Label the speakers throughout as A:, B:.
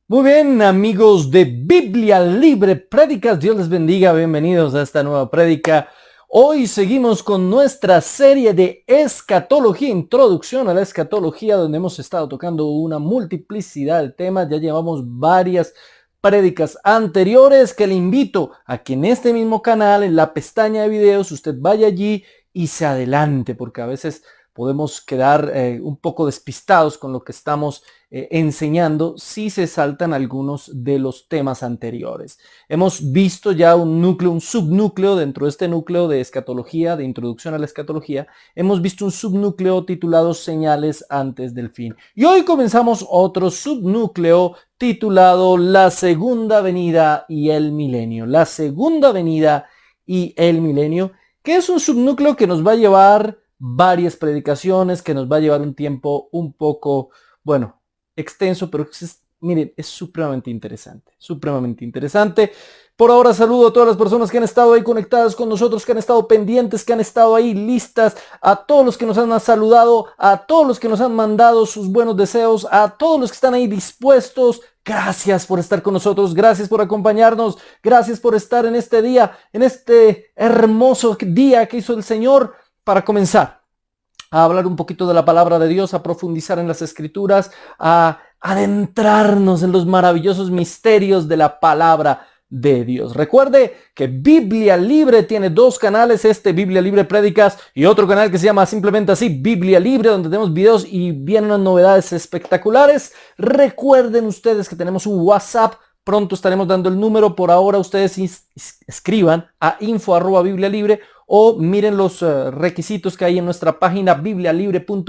A: Muy bien, amigos de Biblia Libre Prédicas, Dios les bendiga, bienvenidos a esta nueva prédica. Hoy seguimos con nuestra serie de escatología, introducción a la escatología, donde hemos estado tocando una multiplicidad de temas. Ya llevamos varias prédicas anteriores que le invito a que en este mismo canal, en la pestaña de videos, usted vaya allí y se adelante, porque a veces podemos quedar un poco despistados con lo que estamos enseñando si se saltan algunos de los temas anteriores. Hemos visto ya un núcleo, un subnúcleo dentro de este núcleo de escatología, de introducción a la escatología. Hemos visto un subnúcleo titulado Señales antes del fin. Y hoy comenzamos otro subnúcleo titulado La segunda venida y el milenio. La segunda venida y el milenio, que es un subnúcleo que nos va a llevar varias predicaciones, que nos va a llevar un tiempo un poco, bueno, extenso, pero miren, es supremamente interesante, supremamente interesante. Por ahora saludo a todas las personas que han estado ahí conectadas con nosotros, que han estado pendientes, que han estado ahí listas, a todos los que nos han saludado, a todos los que nos han mandado sus buenos deseos, a todos los que están ahí dispuestos. Gracias por estar con nosotros, gracias por acompañarnos, gracias por estar en este día, en este hermoso día que hizo el Señor para comenzar a hablar un poquito de la palabra de Dios, a profundizar en las escrituras, a adentrarnos en los maravillosos misterios de la palabra de Dios. Recuerde que Biblia Libre tiene dos canales, Biblia Libre Prédicas y otro canal que se llama simplemente así, Biblia Libre, donde tenemos videos y vienen unas novedades espectaculares. Recuerden ustedes que tenemos un WhatsApp. Pronto estaremos dando el número. Por ahora ustedes escriban a info@biblialibre o miren los requisitos que hay en nuestra página biblialibre.org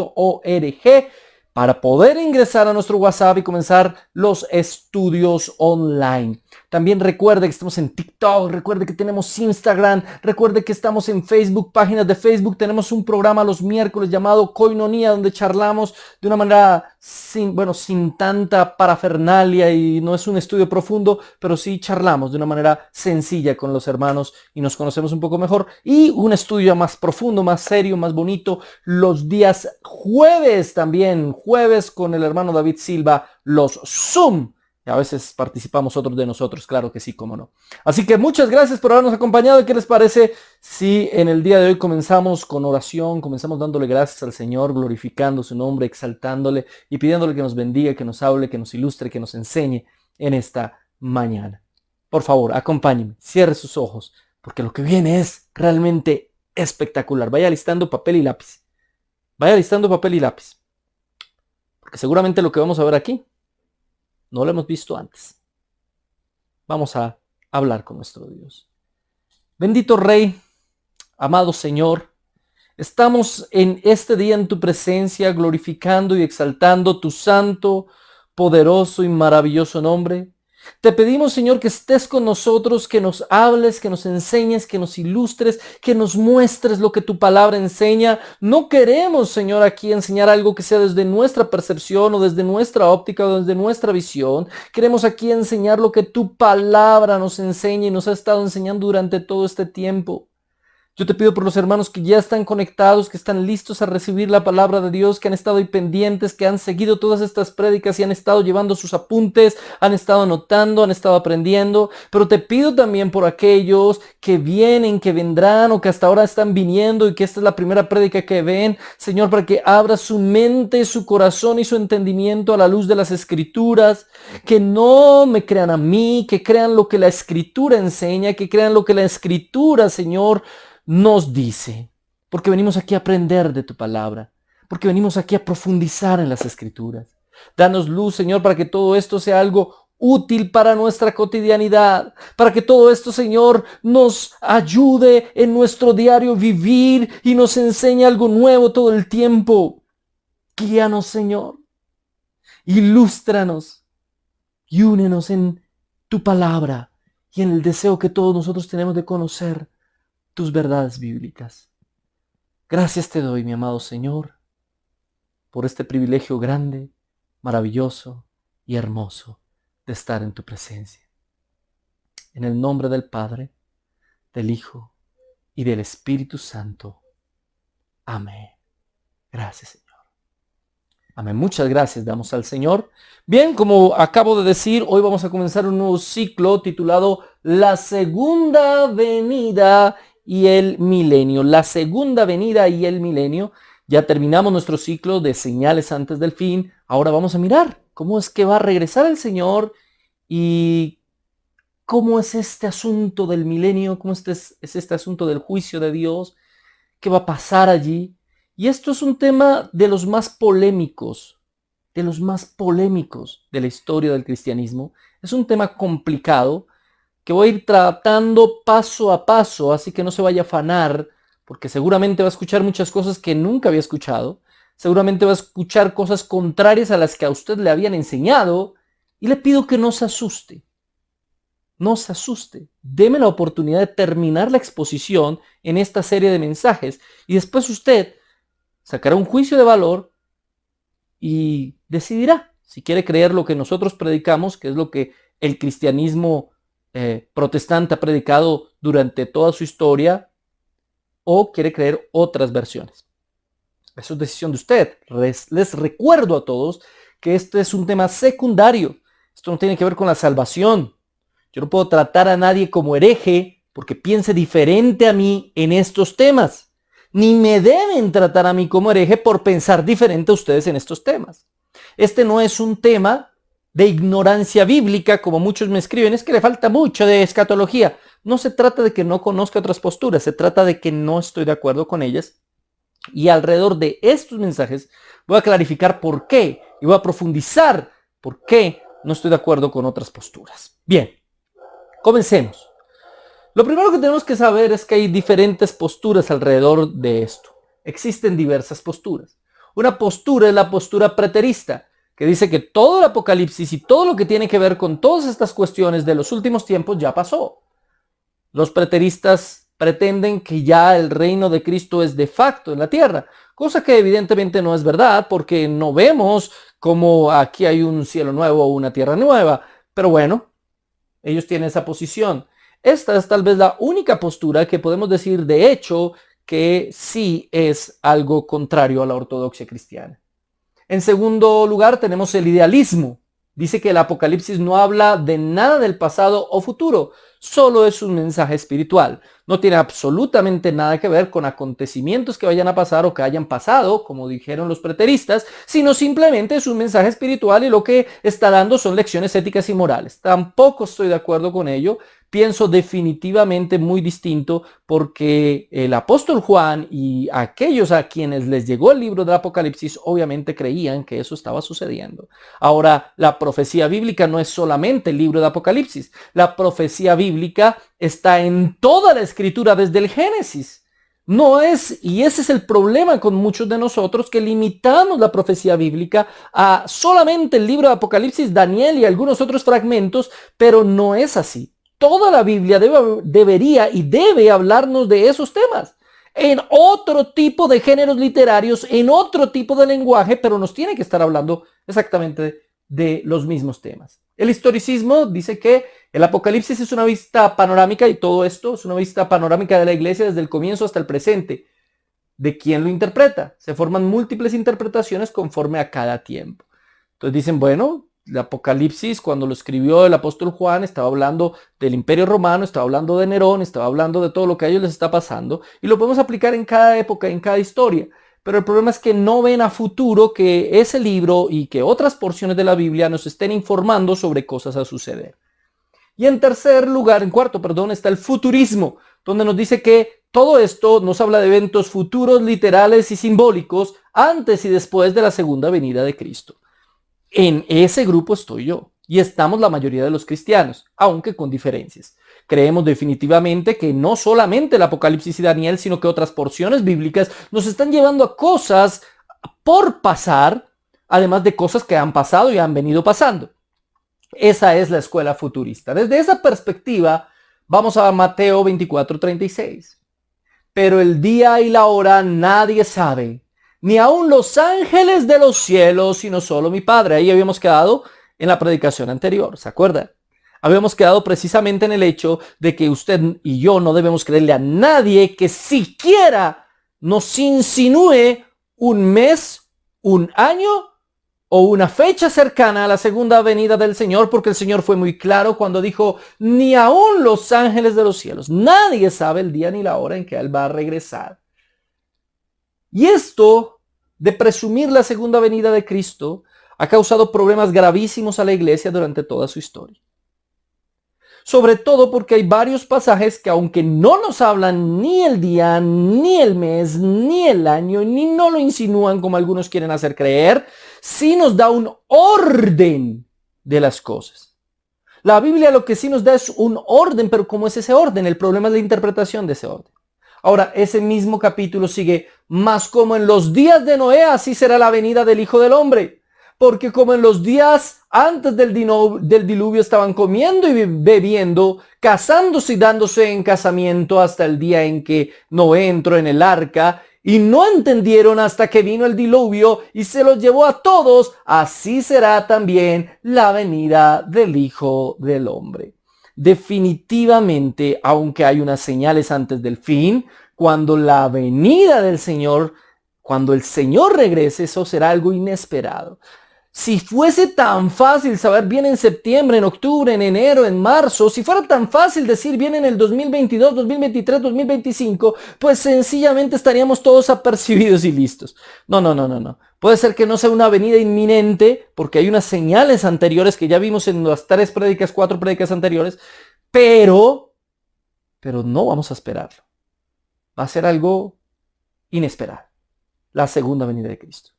A: para poder ingresar a nuestro WhatsApp y comenzar los estudios online. También recuerde que estamos en TikTok, recuerde que tenemos Instagram, recuerde que estamos en Facebook, páginas de Facebook. Tenemos un programa los miércoles llamado Koinonia, donde charlamos de una manera sin tanta parafernalia, y no es un estudio profundo, pero sí charlamos de una manera sencilla con los hermanos y nos conocemos un poco mejor. Y un estudio más profundo, más serio, más bonito, los días jueves también, jueves con el hermano David Silva, los Zoom. Y a veces participamos otros de nosotros, claro que sí, cómo no. Así que muchas gracias por habernos acompañado. ¿Y qué les parece si en el día de hoy comenzamos con oración, comenzamos dándole gracias al Señor, glorificando su nombre, exaltándole y pidiéndole que nos bendiga, que nos hable, que nos ilustre, que nos enseñe en esta mañana? Por favor, acompáñenme, cierre sus ojos, porque lo que viene es realmente espectacular. Vaya listando papel y lápiz. Vaya listando papel y lápiz, porque seguramente lo que vamos a ver aquí no lo hemos visto antes. Vamos a hablar con nuestro Dios. Bendito Rey, amado Señor, estamos en este día en tu presencia, glorificando y exaltando tu santo, poderoso y maravilloso nombre. Te pedimos, Señor, que estés con nosotros, que nos hables, que nos enseñes, que nos ilustres, que nos muestres lo que tu palabra enseña. No queremos, Señor, aquí enseñar algo que sea desde nuestra percepción o desde nuestra óptica o desde nuestra visión. Queremos aquí enseñar lo que tu palabra nos enseña y nos ha estado enseñando durante todo este tiempo. Yo te pido por los hermanos que ya están conectados, que están listos a recibir la palabra de Dios, que han estado ahí pendientes, que han seguido todas estas prédicas y han estado llevando sus apuntes, han estado anotando, han estado aprendiendo. Pero te pido también por aquellos que vienen, que vendrán o que hasta ahora están viniendo y que esta es la primera prédica que ven, Señor, para que abra su mente, su corazón y su entendimiento a la luz de las Escrituras, que no me crean a mí, que crean lo que la Escritura enseña, que crean lo que la Escritura, Señor, nos dice, porque venimos aquí a aprender de tu palabra, porque venimos aquí a profundizar en las Escrituras. Danos luz, Señor, para que todo esto sea algo útil para nuestra cotidianidad, para que todo esto, Señor, nos ayude en nuestro diario vivir y nos enseñe algo nuevo todo el tiempo. Guíanos, Señor, ilústranos y únenos en tu palabra y en el deseo que todos nosotros tenemos de conocer tus verdades bíblicas. Gracias te doy, mi amado Señor, por este privilegio grande, maravilloso y hermoso de estar en tu presencia. En el nombre del Padre, del Hijo y del Espíritu Santo. Amén. Gracias, Señor. Amén. Muchas gracias damos al Señor. Bien, como acabo de decir, hoy vamos a comenzar un nuevo ciclo titulado La Segunda Venida y el Milenio. La Segunda Venida y el Milenio. Ya terminamos nuestro ciclo de señales antes del fin. Ahora vamos a mirar cómo es que va a regresar el Señor y cómo es este asunto del milenio, cómo es este asunto del juicio de Dios, qué va a pasar allí. Y esto es un tema de los más polémicos, de la historia del cristianismo. Es un tema complicado que voy a ir tratando paso a paso, así que no se vaya a afanar, porque seguramente va a escuchar muchas cosas que nunca había escuchado, seguramente va a escuchar cosas contrarias a las que a usted le habían enseñado, y le pido que no se asuste. No se asuste, deme la oportunidad de terminar la exposición en esta serie de mensajes y después usted sacará un juicio de valor y decidirá si quiere creer lo que nosotros predicamos, que es lo que el cristianismo protestante ha predicado durante toda su historia, o quiere creer otras versiones. Eso es decisión de usted. Les recuerdo a todos que este es un tema secundario. Esto no tiene que ver con la salvación. Yo no puedo tratar a nadie como hereje porque piense diferente a mí en estos temas. Ni me deben tratar a mí como hereje por pensar diferente a ustedes en estos temas. Este no es un tema de ignorancia bíblica, como muchos me escriben, es que le falta mucho de escatología. No se trata de que no conozca otras posturas, se trata de que no estoy de acuerdo con ellas. Y alrededor de estos mensajes voy a clarificar por qué y voy a profundizar por qué no estoy de acuerdo con otras posturas. Bien. Comencemos. Lo primero que tenemos que saber es que hay diferentes posturas alrededor de esto. Existen diversas posturas. Una postura es la postura preterista, que dice que todo el Apocalipsis y todo lo que tiene que ver con todas estas cuestiones de los últimos tiempos ya pasó. Los preteristas pretenden que ya el reino de Cristo es de facto en la tierra, cosa que evidentemente no es verdad porque no vemos como aquí hay un cielo nuevo o una tierra nueva. Pero bueno, ellos tienen esa posición. Esta es tal vez la única postura que podemos decir de hecho que sí es algo contrario a la ortodoxia cristiana. En segundo lugar tenemos el idealismo. Dice que el Apocalipsis no habla de nada del pasado o futuro, solo es un mensaje espiritual. No tiene absolutamente nada que ver con acontecimientos que vayan a pasar o que hayan pasado, como dijeron los preteristas, sino simplemente es un mensaje espiritual y lo que está dando son lecciones éticas y morales. Tampoco estoy de acuerdo con ello. Pienso definitivamente muy distinto porque el apóstol Juan y aquellos a quienes les llegó el libro del Apocalipsis obviamente creían que eso estaba sucediendo. Ahora, la profecía bíblica no es solamente el libro de Apocalipsis. La profecía bíblica está en toda la escritura desde el Génesis. No es, y ese es el problema con muchos de nosotros, que limitamos la profecía bíblica a solamente el libro de Apocalipsis, Daniel y algunos otros fragmentos, pero no es así. Toda la Biblia debería y debe hablarnos de esos temas, en otro tipo de géneros literarios, en otro tipo de lenguaje, pero nos tiene que estar hablando exactamente de los mismos temas. El historicismo dice que el Apocalipsis es una vista panorámica y todo esto es una vista panorámica de la iglesia desde el comienzo hasta el presente. ¿De quién lo interpreta? Se forman múltiples interpretaciones conforme a cada tiempo. Entonces dicen, bueno, el Apocalipsis, cuando lo escribió el apóstol Juan, estaba hablando del Imperio Romano, estaba hablando de Nerón, estaba hablando de todo lo que a ellos les está pasando, y lo podemos aplicar en cada época, en cada historia. Pero el problema es que no ven a futuro que ese libro y que otras porciones de la Biblia nos estén informando sobre cosas a suceder. Y en cuarto, está el futurismo, donde nos dice que todo esto nos habla de eventos futuros, literales y simbólicos antes y después de la segunda venida de Cristo. En ese grupo estoy yo y estamos la mayoría de los cristianos, aunque con diferencias. Creemos definitivamente que no solamente el Apocalipsis y Daniel, sino que otras porciones bíblicas nos están llevando a cosas por pasar, además de cosas que han pasado y han venido pasando. Esa es la escuela futurista. Desde esa perspectiva, vamos a Mateo 24:36. Pero el día y la hora nadie sabe, ni aun los ángeles de los cielos, sino solo mi Padre. Ahí habíamos quedado en la predicación anterior, ¿se acuerda? Habíamos quedado precisamente en el hecho de que usted y yo no debemos creerle a nadie que siquiera nos insinúe un mes, un año o una fecha cercana a la segunda venida del Señor, porque el Señor fue muy claro cuando dijo, ni aun los ángeles de los cielos, nadie sabe el día ni la hora en que Él va a regresar. Y esto de presumir la segunda venida de Cristo ha causado problemas gravísimos a la iglesia durante toda su historia. Sobre todo porque hay varios pasajes que, aunque no nos hablan ni el día, ni el mes, ni el año, ni no lo insinúan como algunos quieren hacer creer, sí nos da un orden de las cosas. La Biblia lo que sí nos da es un orden, pero ¿cómo es ese orden? El problema es la interpretación de ese orden. Ahora, ese mismo capítulo sigue, mas como en los días de Noé, así será la venida del Hijo del Hombre. Porque como en los días antes del diluvio estaban comiendo y bebiendo, casándose y dándose en casamiento hasta el día en que Noé entró en el arca, y no entendieron hasta que vino el diluvio y se los llevó a todos, así será también la venida del Hijo del Hombre. Definitivamente, aunque hay unas señales antes del fin, cuando la venida del Señor, cuando el Señor regrese, eso será algo inesperado. Si fuese tan fácil saber viene en septiembre, en octubre, en enero, en marzo, si fuera tan fácil decir viene en el 2022, 2023, 2025, pues sencillamente estaríamos todos apercibidos y listos. No. Puede ser que no sea una venida inminente, porque hay unas señales anteriores que ya vimos en las 4 prédicas anteriores, pero no vamos a esperarlo. Va a ser algo inesperado, la segunda venida de Cristo.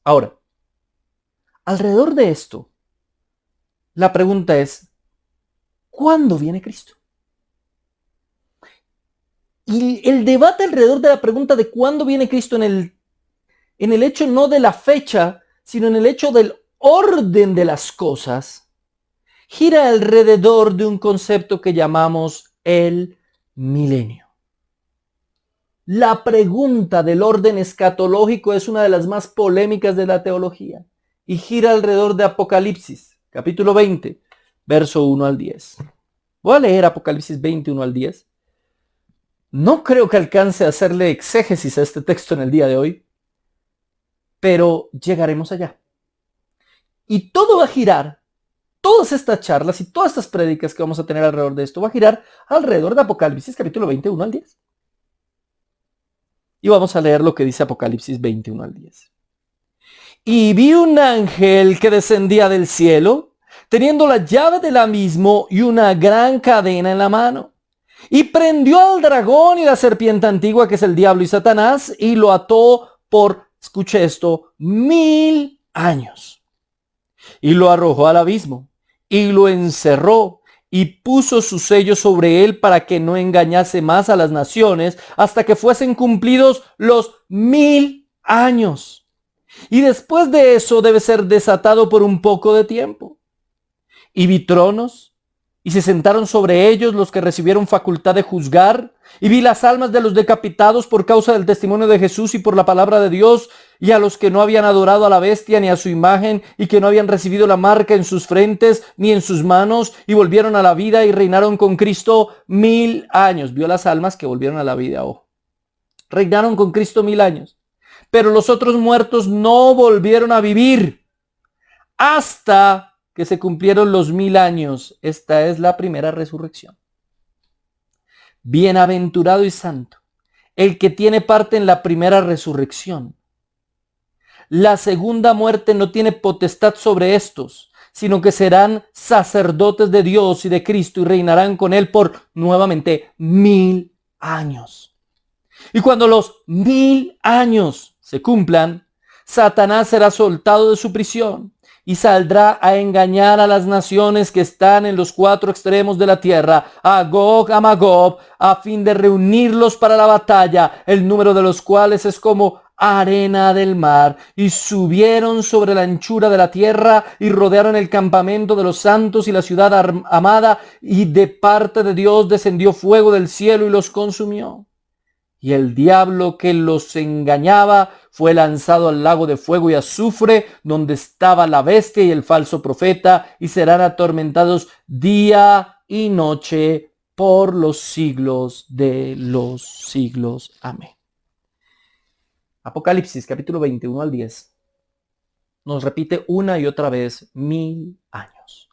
A: Ahora, alrededor de esto, la pregunta es, ¿cuándo viene Cristo? Y el debate alrededor de la pregunta de cuándo viene Cristo en el hecho no de la fecha, sino en el hecho del orden de las cosas, gira alrededor de un concepto que llamamos el milenio. La pregunta del orden escatológico es una de las más polémicas de la teología y gira alrededor de Apocalipsis, capítulo 20, verso 1 al 10. Voy a leer Apocalipsis 20, 1 al 10. No creo que alcance a hacerle exégesis a este texto en el día de hoy, pero llegaremos allá. Y todo va a girar, todas estas charlas y todas estas prédicas que vamos a tener alrededor de esto, va a girar alrededor de Apocalipsis, capítulo 20, 1 al 10. Y vamos a leer lo que dice Apocalipsis 21 al 10. Y vi un ángel que descendía del cielo, teniendo la llave del abismo y una gran cadena en la mano. Y prendió al dragón y la serpiente antigua, que es el diablo y Satanás, y lo ató por, escuche esto, 1000 años. Y lo arrojó al abismo, y lo encerró, y puso su sello sobre él para que no engañase más a las naciones hasta que fuesen cumplidos los 1000 años. Y después de eso debe ser desatado por un poco de tiempo. Y vi tronos, y se sentaron sobre ellos los que recibieron facultad de juzgar, y vi las almas de los decapitados por causa del testimonio de Jesús y por la palabra de Dios, y a los que no habían adorado a la bestia ni a su imagen, y que no habían recibido la marca en sus frentes ni en sus manos, y volvieron a la vida y reinaron con Cristo 1000 años. Vio las almas que volvieron a la vida, ojo. Reinaron con Cristo 1000 años. Pero los otros muertos no volvieron a vivir hasta que se cumplieron los 1000 años. Esta es la primera resurrección. Bienaventurado y santo el que tiene parte en la primera resurrección. La segunda muerte no tiene potestad sobre estos, sino que serán sacerdotes de Dios y de Cristo y reinarán con él por nuevamente 1000 años. Y cuando los 1000 años se cumplan, Satanás será soltado de su prisión y saldrá a engañar a las naciones que están en los 4 extremos de la tierra, a Gog, a Magog, a fin de reunirlos para la batalla, el número de los cuales es como arena del mar. Y subieron sobre la anchura de la tierra y rodearon el campamento de los santos y la ciudad amada, y de parte de Dios descendió fuego del cielo y los consumió. Y el diablo que los engañaba fue lanzado al lago de fuego y azufre, donde estaba la bestia y el falso profeta, y serán atormentados día y noche por los siglos de los siglos. Amén. Apocalipsis capítulo 21 al 10 nos repite una y otra vez 1000 años.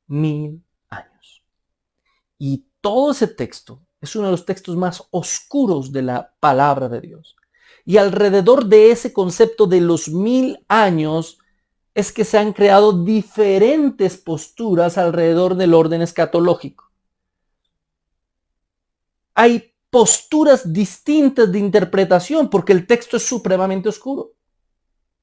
A: 1000 años. Y todo ese texto es uno de los textos más oscuros de la palabra de Dios. Y alrededor de ese concepto de los 1000 años es que se han creado diferentes posturas alrededor del orden escatológico. Hay posturas distintas de interpretación porque el texto es supremamente oscuro.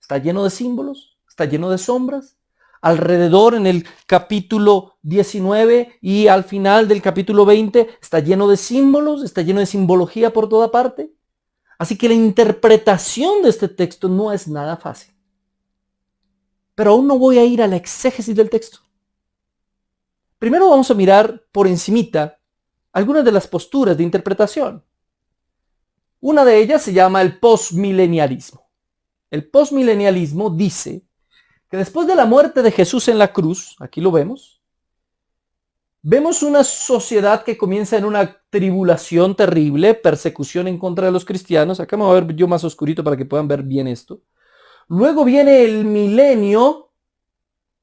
A: Está lleno de símbolos, está lleno de sombras. Alrededor en el capítulo 19 y al final del capítulo 20 está lleno de símbolos, está lleno de simbología por toda parte. Así que la interpretación de este texto no es nada fácil. Pero aún no voy a ir a la exégesis del texto. Primero vamos a mirar por encimita algunas de las posturas de interpretación. Una de ellas se llama el postmilenialismo. El postmilenialismo dice que después de la muerte de Jesús en la cruz, aquí lo vemos una sociedad que comienza en una tribulación terrible, persecución en contra de los cristianos. Acá me voy a ver yo más oscurito para que puedan ver bien esto. Luego viene el milenio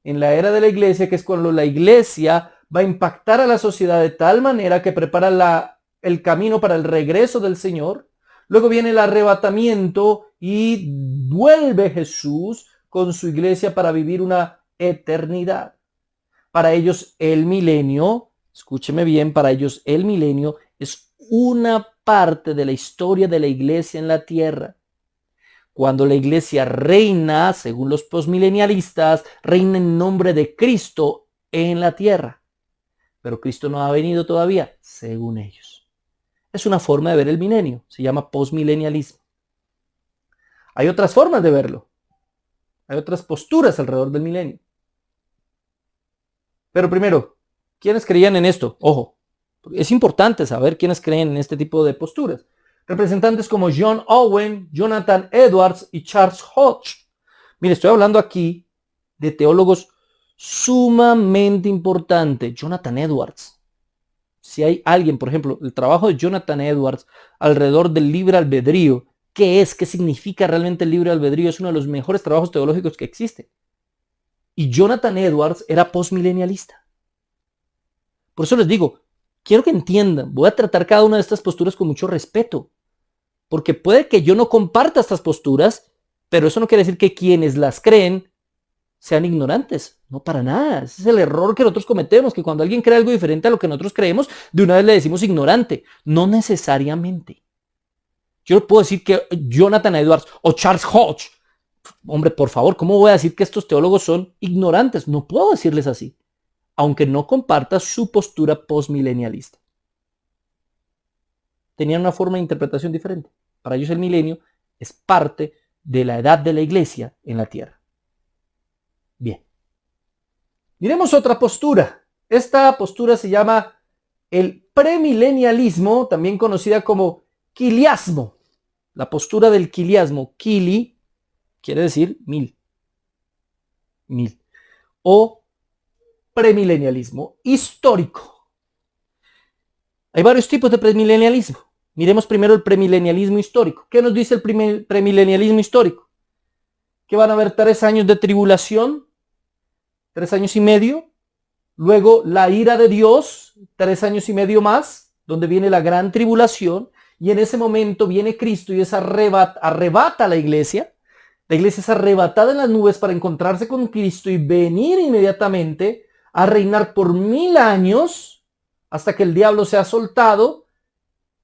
A: en la era de la iglesia, que es cuando la iglesia va a impactar a la sociedad de tal manera que prepara el camino para el regreso del Señor. Luego viene el arrebatamiento y vuelve Jesús con su iglesia para vivir una eternidad. Para ellos el milenio, escúcheme bien, para ellos el milenio es una parte de la historia de la iglesia en la tierra. Cuando la iglesia reina, según los postmilenialistas, reina en nombre de Cristo en la tierra. Pero Cristo no ha venido todavía, según ellos. Es una forma de ver el milenio, se llama postmilenialismo. Hay otras formas de verlo. Hay otras posturas alrededor del milenio. Pero primero, ¿quiénes creían en esto? Ojo, es importante saber quiénes creen en este tipo de posturas. Representantes como John Owen, Jonathan Edwards y Charles Hodge. Mire, estoy hablando aquí de teólogos sumamente importantes. Jonathan Edwards. Si hay alguien, por ejemplo, el trabajo de Jonathan Edwards alrededor del libre albedrío, ¿qué es? ¿Qué significa realmente el libre albedrío? Es uno de los mejores trabajos teológicos que existe. Y Jonathan Edwards era postmilenialista. Por eso les digo, quiero que entiendan, voy a tratar cada una de estas posturas con mucho respeto. Porque puede que yo no comparta estas posturas, pero eso no quiere decir que quienes las creen sean ignorantes. No, para nada. Ese es el error que nosotros cometemos, que cuando alguien cree algo diferente a lo que nosotros creemos, de una vez le decimos ignorante. No necesariamente. Yo no puedo decir que Jonathan Edwards o Charles Hodge, hombre, por favor, ¿cómo voy a decir que estos teólogos son ignorantes? No puedo decirles así, aunque no comparta su postura postmilenialista. Tenían una forma de interpretación diferente. Para ellos el milenio es parte de la edad de la iglesia en la tierra. Bien. Miremos otra postura. Esta postura se llama el premilenialismo, también conocida como quiliasmo. La postura del quiliasmo. Quili quiere decir 1000. 1000. O premilenialismo histórico. Hay varios tipos de premilenialismo. Miremos primero el premilenialismo histórico. ¿Qué nos dice el premilenialismo histórico? Que van a haber 3 años de tribulación, 3 años y medio. Luego la ira de Dios, 3 años y medio más, donde viene la gran tribulación. Y en ese momento viene Cristo y arrebata a la iglesia. La iglesia es arrebatada en las nubes para encontrarse con Cristo y venir inmediatamente a reinar por 1000 años hasta que el diablo sea soltado.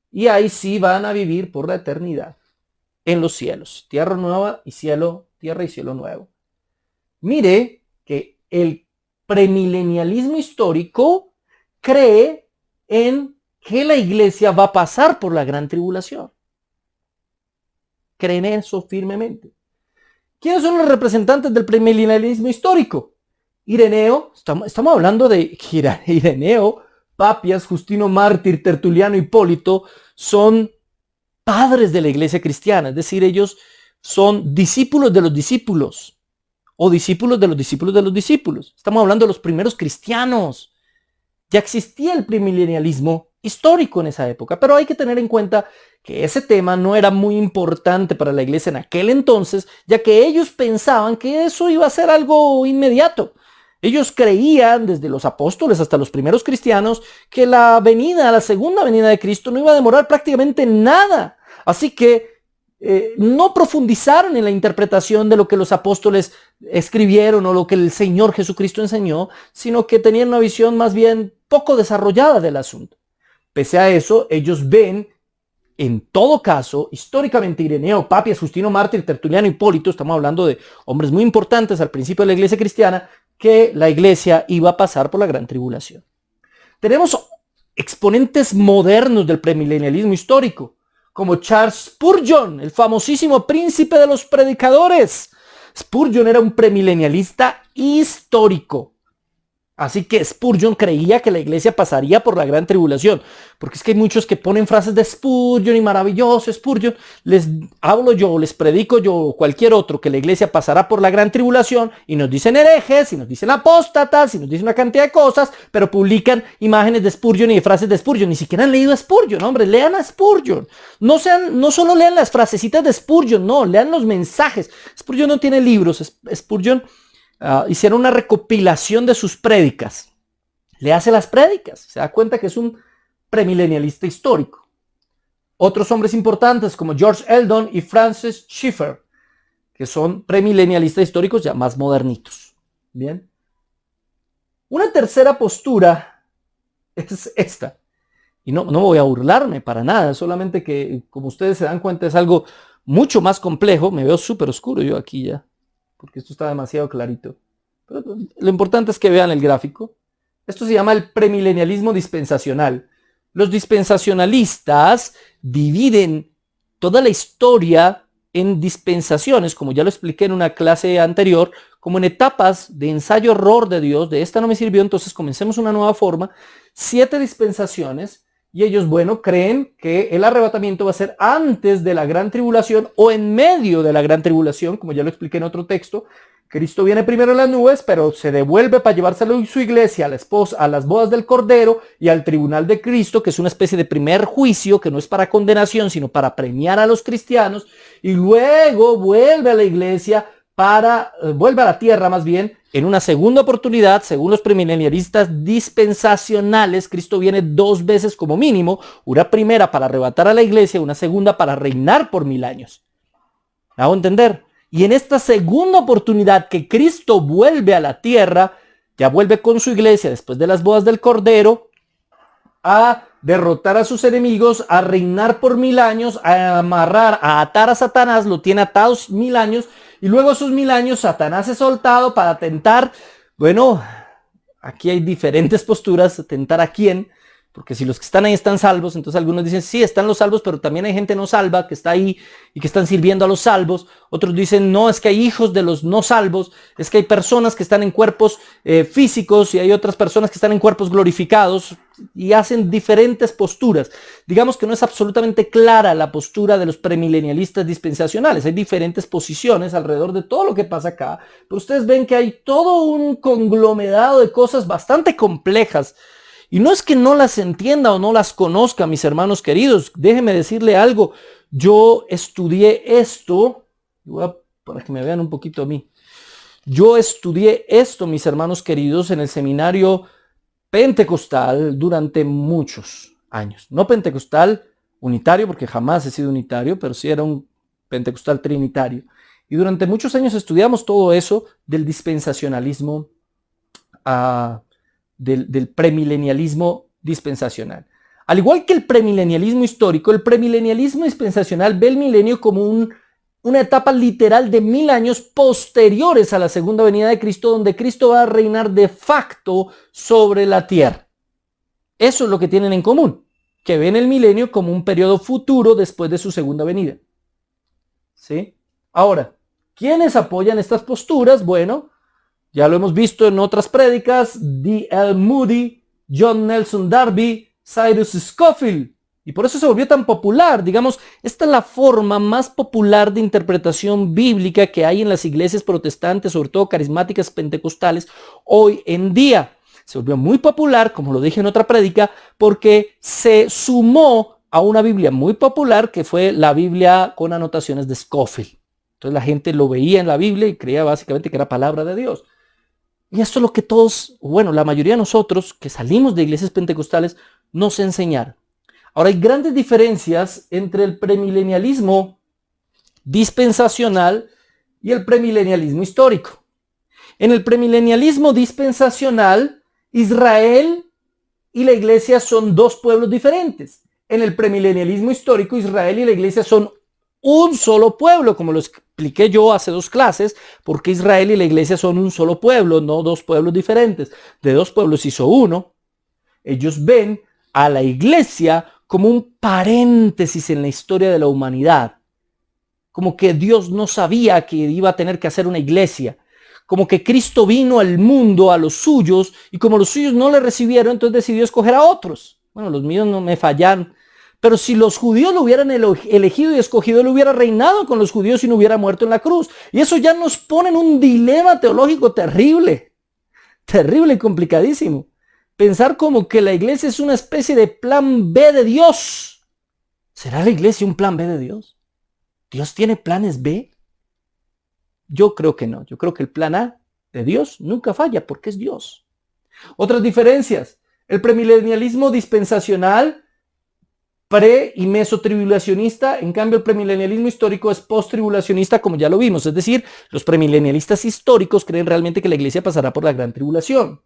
A: Y ahí sí van a vivir por la eternidad en los cielos. Tierra nueva y cielo, tierra y cielo nuevo. Mire que el premilenialismo histórico cree en que la iglesia va a pasar por la gran tribulación. Creen eso firmemente. ¿Quiénes son los representantes del premilenialismo histórico? Ireneo, estamos hablando de Ireneo, Papias, Justino Mártir, Tertuliano, Hipólito, son padres de la iglesia cristiana, es decir, ellos son discípulos de los discípulos o discípulos de los discípulos de los discípulos. Estamos hablando de los primeros cristianos. Ya existía el premilenialismo histórico en esa época. Pero hay que tener en cuenta que ese tema no era muy importante para la iglesia en aquel entonces, ya que ellos pensaban que eso iba a ser algo inmediato. Ellos creían, desde los apóstoles hasta los primeros cristianos, que la segunda venida de Cristo no iba a demorar prácticamente nada. Así que no profundizaron en la interpretación de lo que los apóstoles escribieron o lo que el Señor Jesucristo enseñó, sino que tenían una visión más bien poco desarrollada del asunto. Pese a eso, ellos ven, en todo caso, históricamente Ireneo, Papias, Justino Mártir, Tertuliano, Hipólito, estamos hablando de hombres muy importantes al principio de la iglesia cristiana, que la iglesia iba a pasar por la gran tribulación. Tenemos exponentes modernos del premilenialismo histórico, como Charles Spurgeon, el famosísimo príncipe de los predicadores. Spurgeon era un premilenialista histórico. Así que Spurgeon creía que la iglesia pasaría por la gran tribulación, porque es que hay muchos que ponen frases de Spurgeon y maravilloso Spurgeon. Les hablo yo, les predico yo o cualquier otro que la iglesia pasará por la gran tribulación y nos dicen herejes, y nos dicen apóstatas, y nos dicen una cantidad de cosas, pero publican imágenes de Spurgeon y de frases de Spurgeon. Ni siquiera han leído a Spurgeon, hombre, lean a Spurgeon. No solo lean las frasecitas de Spurgeon, no, lean los mensajes. Spurgeon no tiene libros, Spurgeon hicieron una recopilación de sus prédicas. Le hace las prédicas, se da cuenta que es un premilenialista histórico. Otros hombres importantes como George Eldon y Francis Schaeffer, que son premilenialistas históricos ya más modernitos. Bien. Una tercera postura es esta. Y no voy a burlarme para nada, solamente que, como ustedes se dan cuenta, es algo mucho más complejo. Me veo súper oscuro yo aquí ya, porque esto está demasiado clarito. Pero lo importante es que vean el gráfico. Esto se llama el premilenialismo dispensacional. Los dispensacionalistas dividen toda la historia en dispensaciones, como ya lo expliqué en una clase anterior, como en etapas de ensayo-error de Dios. De esta no me sirvió, entonces comencemos una nueva forma. 7 dispensaciones. Y ellos, bueno, creen que el arrebatamiento va a ser antes de la gran tribulación o en medio de la gran tribulación, como ya lo expliqué en otro texto. Cristo viene primero en las nubes, pero se devuelve para llevárselo a su iglesia, a la esposa, a las bodas del Cordero y al tribunal de Cristo, que es una especie de primer juicio, que no es para condenación, sino para premiar a los cristianos. Y luego vuelve a la iglesia vuelve a la tierra más bien, en una segunda oportunidad. Según los premilenialistas dispensacionales, Cristo viene 2 veces como mínimo, una primera para arrebatar a la iglesia, una segunda para reinar por 1000 años. ¿Me hago entender? Y en esta segunda oportunidad que Cristo vuelve a la tierra, ya vuelve con su iglesia después de las bodas del Cordero, a derrotar a sus enemigos, a reinar por 1000 años, a atar a Satanás, lo tiene atados 1000 años, y luego esos 1000 años Satanás es soltado para tentar. Bueno, aquí hay diferentes posturas. ¿Tentar a quién? Porque si los que están ahí están salvos, entonces algunos dicen, sí, están los salvos, pero también hay gente no salva que está ahí y que están sirviendo a los salvos. Otros dicen, no, es que hay hijos de los no salvos, es que hay personas que están en cuerpos físicos y hay otras personas que están en cuerpos glorificados, y hacen diferentes posturas. Digamos que no es absolutamente clara la postura de los premilenialistas dispensacionales. Hay diferentes posiciones alrededor de todo lo que pasa acá, pero ustedes ven que hay todo un conglomerado de cosas bastante complejas. Y no es que no las entienda o no las conozca, mis hermanos queridos. Déjenme decirle algo. Yo estudié esto, para que me vean un poquito a mí. Yo estudié esto, mis hermanos queridos, en el seminario pentecostal durante muchos años. No pentecostal unitario, porque jamás he sido unitario, pero sí era un pentecostal trinitario. Y durante muchos años estudiamos todo eso del dispensacionalismo, del premilenialismo dispensacional. Al igual que el premilenialismo histórico, el premilenialismo dispensacional ve el milenio como una etapa literal de 1000 años posteriores a la segunda venida de Cristo, donde Cristo va a reinar de facto sobre la tierra. Eso es lo que tienen en común, que ven el milenio como un periodo futuro después de su segunda venida. ¿Sí? Ahora, ¿quiénes apoyan estas posturas? Bueno, ya lo hemos visto en otras prédicas: D.L. Moody, John Nelson Darby, Cyrus Scofield. Y por eso se volvió tan popular. Digamos, esta es la forma más popular de interpretación bíblica que hay en las iglesias protestantes, sobre todo carismáticas pentecostales, hoy en día. se volvió muy popular, como lo dije en otra prédica, porque se sumó a una Biblia muy popular que fue la Biblia con anotaciones de Scofield. Entonces la gente lo veía en la Biblia y creía básicamente que era palabra de Dios. Y esto es lo que todos, bueno, la mayoría de nosotros que salimos de iglesias pentecostales nos enseñaron. Ahora hay grandes diferencias entre el premilenialismo dispensacional y el premilenialismo histórico. En el premilenialismo dispensacional, Israel y la iglesia son dos pueblos diferentes. En el premilenialismo histórico, Israel y la iglesia son un solo pueblo, como lo expliqué yo hace 2 clases, porque Israel y la iglesia son un solo pueblo, no dos pueblos diferentes. De 2 pueblos hizo uno. Ellos ven a la iglesia como un paréntesis en la historia de la humanidad. Como que Dios no sabía que iba a tener que hacer una iglesia. Como que Cristo vino al mundo, a los suyos, y como los suyos no le recibieron, entonces decidió escoger a otros. Bueno, los míos no me fallan. Pero si los judíos lo hubieran elegido y escogido, él hubiera reinado con los judíos y no hubiera muerto en la cruz. Y eso ya nos pone en un dilema teológico terrible. Terrible y complicadísimo. Pensar como que la iglesia es una especie de plan B de Dios. ¿Será la iglesia un plan B de Dios? ¿Dios tiene planes B? Yo creo que no. Yo creo que el plan A de Dios nunca falla porque es Dios. Otras diferencias. El premilenialismo dispensacional, pre- y mesotribulacionista, en cambio el premilenialismo histórico es post-tribulacionista, como ya lo vimos. Es decir, los premilenialistas históricos creen realmente que la iglesia pasará por la gran tribulación.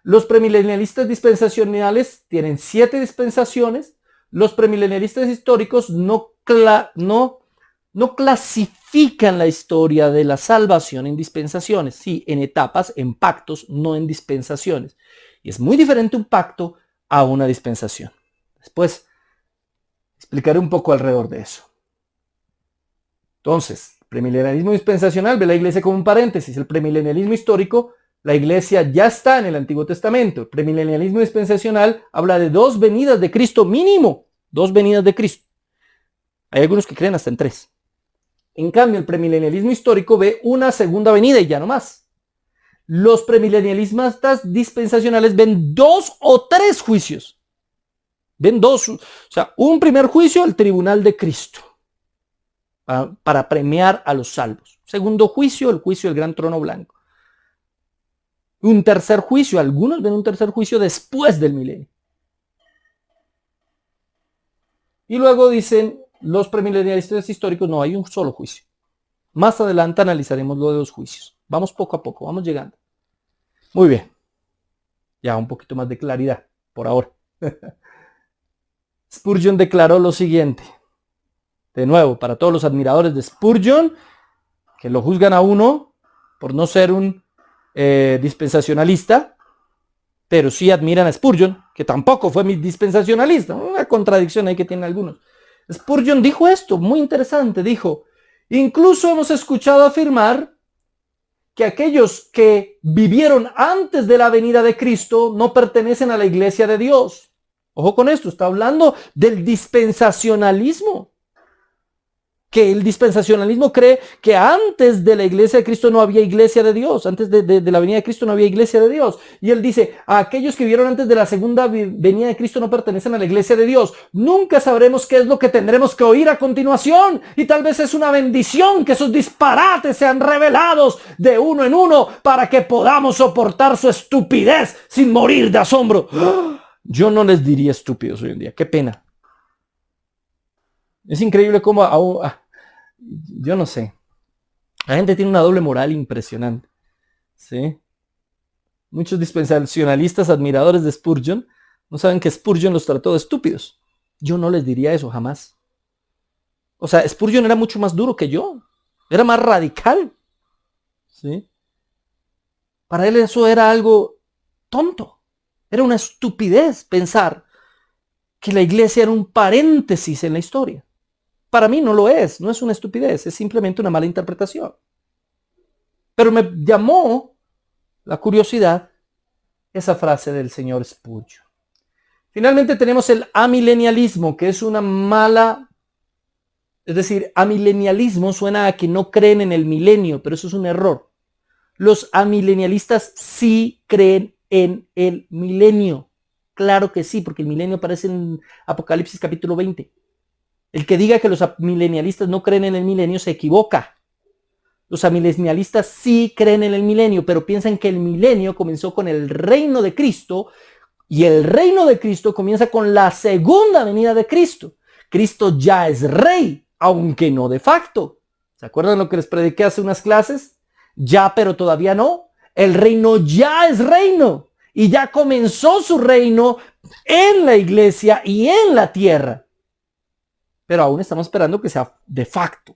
A: Los premilenialistas dispensacionales tienen 7 dispensaciones. Los premilenialistas históricos no clasifican la historia de la salvación en dispensaciones, sí, en etapas, en pactos, no en dispensaciones. Y es muy diferente un pacto a una dispensación. Después explicaré un poco alrededor de eso. Entonces, el premilenialismo dispensacional ve la iglesia como un paréntesis. El premilenialismo histórico, la iglesia ya está en el Antiguo Testamento. El premilenialismo dispensacional habla de 2 venidas de Cristo mínimo. 2 venidas de Cristo. Hay algunos que creen hasta en 3. En cambio, el premilenialismo histórico ve una segunda venida y ya no más. Los premilenialistas dispensacionales ven 2 o 3 juicios. Ven 2, o sea, un primer juicio, el tribunal de Cristo, para premiar a los salvos. Segundo juicio, el juicio del gran trono blanco. Un tercer juicio, algunos ven un tercer juicio después del milenio. Y luego dicen los premilenialistas históricos, no, hay un solo juicio. Más adelante analizaremos lo de los juicios. Vamos poco a poco, vamos llegando. Muy bien. Ya un poquito más de claridad por ahora. Spurgeon declaró lo siguiente. De nuevo, para todos los admiradores de Spurgeon, que lo juzgan a uno por no ser un dispensacionalista, pero sí admiran a Spurgeon, que tampoco fue dispensacionalista. Una contradicción ahí que tienen algunos. Spurgeon dijo esto, muy interesante, dijo: incluso hemos escuchado afirmar que aquellos que vivieron antes de la venida de Cristo no pertenecen a la iglesia de Dios. Ojo con esto, está hablando del dispensacionalismo. Que el dispensacionalismo cree que antes de la iglesia de Cristo no había iglesia de Dios. Antes de la venida de Cristo no había iglesia de Dios. Y él dice, a aquellos que vivieron antes de la segunda venida de Cristo no pertenecen a la iglesia de Dios. Nunca sabremos qué es lo que tendremos que oír a continuación. Y tal vez es una bendición que esos disparates sean revelados de uno en uno para que podamos soportar su estupidez sin morir de asombro. Yo no les diría estúpidos hoy en día. Qué pena. Es increíble cómo, yo no sé, la gente tiene una doble moral impresionante, ¿sí? Muchos dispensacionalistas admiradores de Spurgeon no saben que Spurgeon los trató de estúpidos. Yo no les diría eso jamás. O sea, Spurgeon era mucho más duro que yo, era más radical, ¿sí? Para él eso era algo tonto, era una estupidez pensar que la iglesia era un paréntesis en la historia. Para mí no lo es, no es una estupidez, es simplemente una mala interpretación. Pero me llamó la curiosidad esa frase del señor Spurgeon. Finalmente tenemos el amilenialismo, que es una mala, es decir, amilenialismo suena a que no creen en el milenio, pero eso es un error. Los amilenialistas sí creen en el milenio. Claro que sí, porque el milenio aparece en Apocalipsis capítulo 20. El que diga que los amilenialistas no creen en el milenio se equivoca. Los amilenialistas sí creen en el milenio, pero piensan que el milenio comenzó con el reino de Cristo y el reino de Cristo comienza con la segunda venida de Cristo. Cristo ya es rey, aunque no de facto. ¿Se acuerdan lo que les prediqué hace unas clases? Ya, pero todavía no. El reino ya es reino y ya comenzó su reino en la iglesia y en la tierra. Pero aún estamos esperando que sea de facto,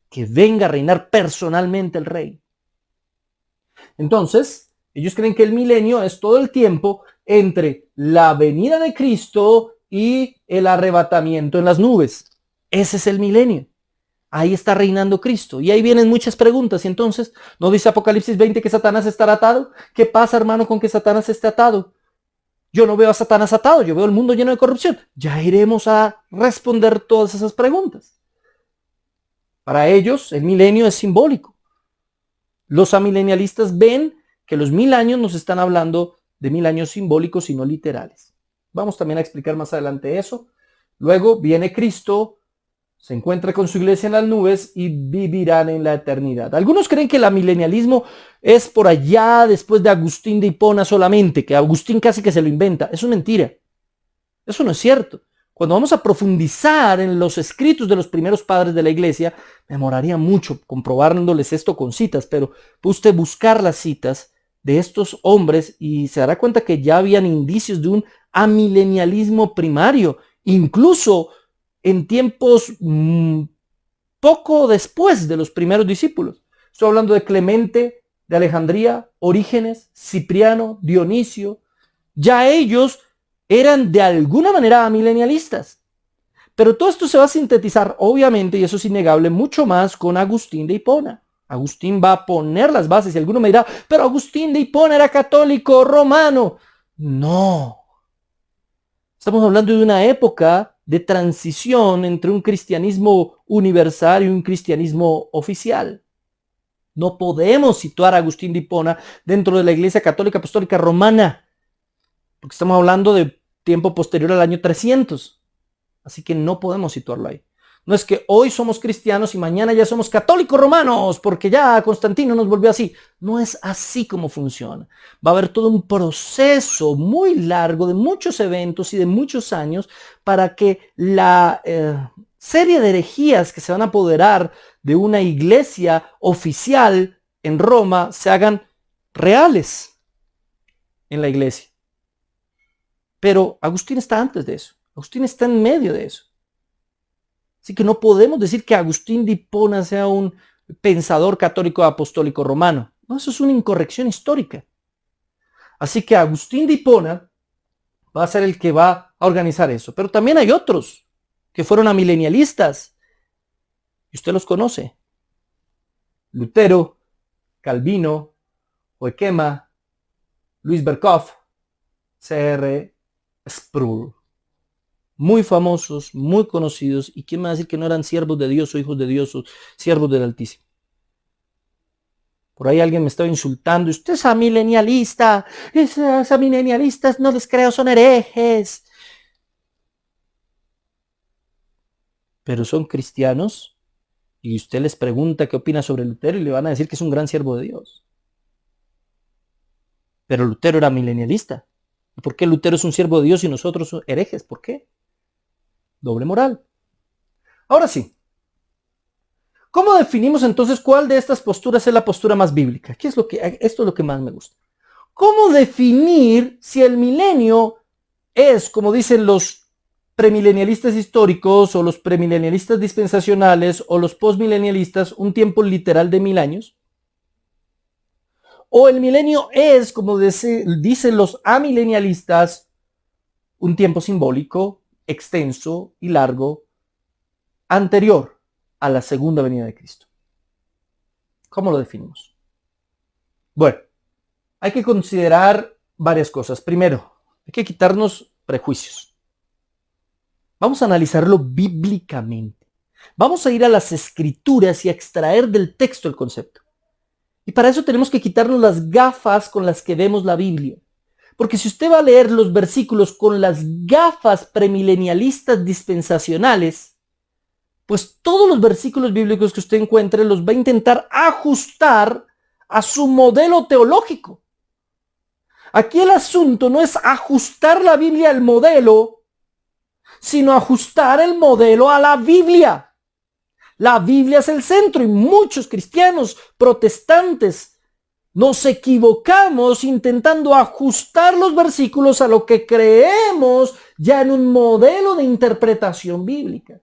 A: que venga a reinar personalmente el rey. Entonces, ellos creen que el milenio es todo el tiempo entre la venida de Cristo y el arrebatamiento en las nubes. Ese es el milenio. Ahí está reinando Cristo. Y ahí vienen muchas preguntas. Y entonces, ¿no dice Apocalipsis 20 que Satanás estará atado? ¿Qué pasa, hermano, con que Satanás esté atado? Yo no veo a Satanás atado, yo veo el mundo lleno de corrupción. Ya iremos a responder todas esas preguntas. Para ellos, el milenio es simbólico. Los amilenialistas ven que los 1000 años nos están hablando de 1000 años simbólicos y no literales. Vamos también a explicar más adelante eso. Luego viene Cristo, se encuentra con su iglesia en las nubes y vivirán en la eternidad. Algunos creen que el amilenialismo es por allá después de Agustín de Hipona solamente, que Agustín casi que se lo inventa. Eso es mentira. Eso no es cierto. Cuando vamos a profundizar en los escritos de los primeros padres de la iglesia, me demoraría mucho comprobándoles esto con citas, pero puede usted buscar las citas de estos hombres y se dará cuenta que ya habían indicios de un amilenialismo primario, incluso en tiempos poco después de los primeros discípulos. Estoy hablando de Clemente de Alejandría, Orígenes, Cipriano, Dionisio. Ya ellos eran de alguna manera amilenialistas. Pero todo esto se va a sintetizar, obviamente, y eso es innegable, mucho más con Agustín de Hipona. Agustín va a poner las bases y alguno me dirá, pero Agustín de Hipona era católico romano. No. Estamos hablando de una época de transición entre un cristianismo universal y un cristianismo oficial. No podemos situar a Agustín de Hipona dentro de la Iglesia Católica Apostólica Romana, porque estamos hablando de tiempo posterior al año 300. Así que no podemos situarlo ahí. No es que hoy somos cristianos y mañana ya somos católicos romanos, porque ya Constantino nos volvió así. No es así como funciona. Va a haber todo un proceso muy largo de muchos eventos y de muchos años para que la serie de herejías que se van a apoderar de una iglesia oficial en Roma se hagan reales en la iglesia. Pero Agustín está antes de eso. Agustín está en medio de eso. Así que no podemos decir que Agustín de Hipona sea un pensador católico apostólico romano. No, eso es una incorrección histórica. Así que Agustín de Hipona va a ser el que va a organizar eso. Pero también hay otros que fueron amilenialistas. Y usted los conoce. Lutero, Calvino, Oekema, Luis Berkhoff, C.R. Sproul. Muy famosos, muy conocidos, y quién me va a decir que no eran siervos de Dios o hijos de Dios o siervos del Altísimo. Por ahí alguien me estaba insultando, usted es amilenialista, esos amilenialistas no les creo, son herejes. Pero son cristianos y usted les pregunta qué opina sobre Lutero y le van a decir que es un gran siervo de Dios. Pero Lutero era milenialista. ¿Por qué Lutero es un siervo de Dios y nosotros herejes? ¿Por qué? Doble moral. Ahora sí. ¿Cómo definimos entonces cuál de estas posturas es la postura más bíblica? Esto es lo que más me gusta. ¿Cómo definir si el milenio es, como dicen los premilenialistas históricos o los premilenialistas dispensacionales o los postmilenialistas, un tiempo literal de 1000 años? ¿O el milenio es, como dicen los amilenialistas, un tiempo simbólico, extenso y largo, anterior a la segunda venida de Cristo? ¿Cómo lo definimos? Bueno, hay que considerar varias cosas. Primero, hay que quitarnos prejuicios. Vamos a analizarlo bíblicamente. Vamos a ir a las escrituras y a extraer del texto el concepto. Y para eso tenemos que quitarnos las gafas con las que vemos la Biblia. Porque si usted va a leer los versículos con las gafas premilenialistas dispensacionales, pues todos los versículos bíblicos que usted encuentre los va a intentar ajustar a su modelo teológico. Aquí el asunto no es ajustar la Biblia al modelo, sino ajustar el modelo a la Biblia. La Biblia es el centro y muchos cristianos protestantes nos equivocamos intentando ajustar los versículos a lo que creemos ya en un modelo de interpretación bíblica.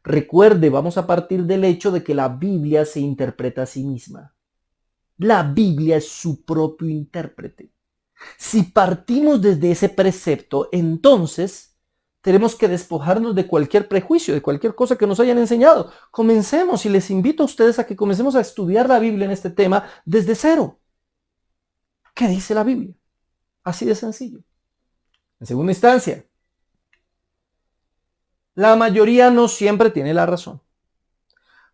A: Recuerde, vamos a partir del hecho de que la Biblia se interpreta a sí misma. La Biblia es su propio intérprete. Si partimos desde ese precepto, entonces tenemos que despojarnos de cualquier prejuicio, de cualquier cosa que nos hayan enseñado. Comencemos, y les invito a ustedes a que comencemos a estudiar la Biblia en este tema desde cero. ¿Qué dice la Biblia? Así de sencillo. En segunda instancia, la mayoría no siempre tiene la razón.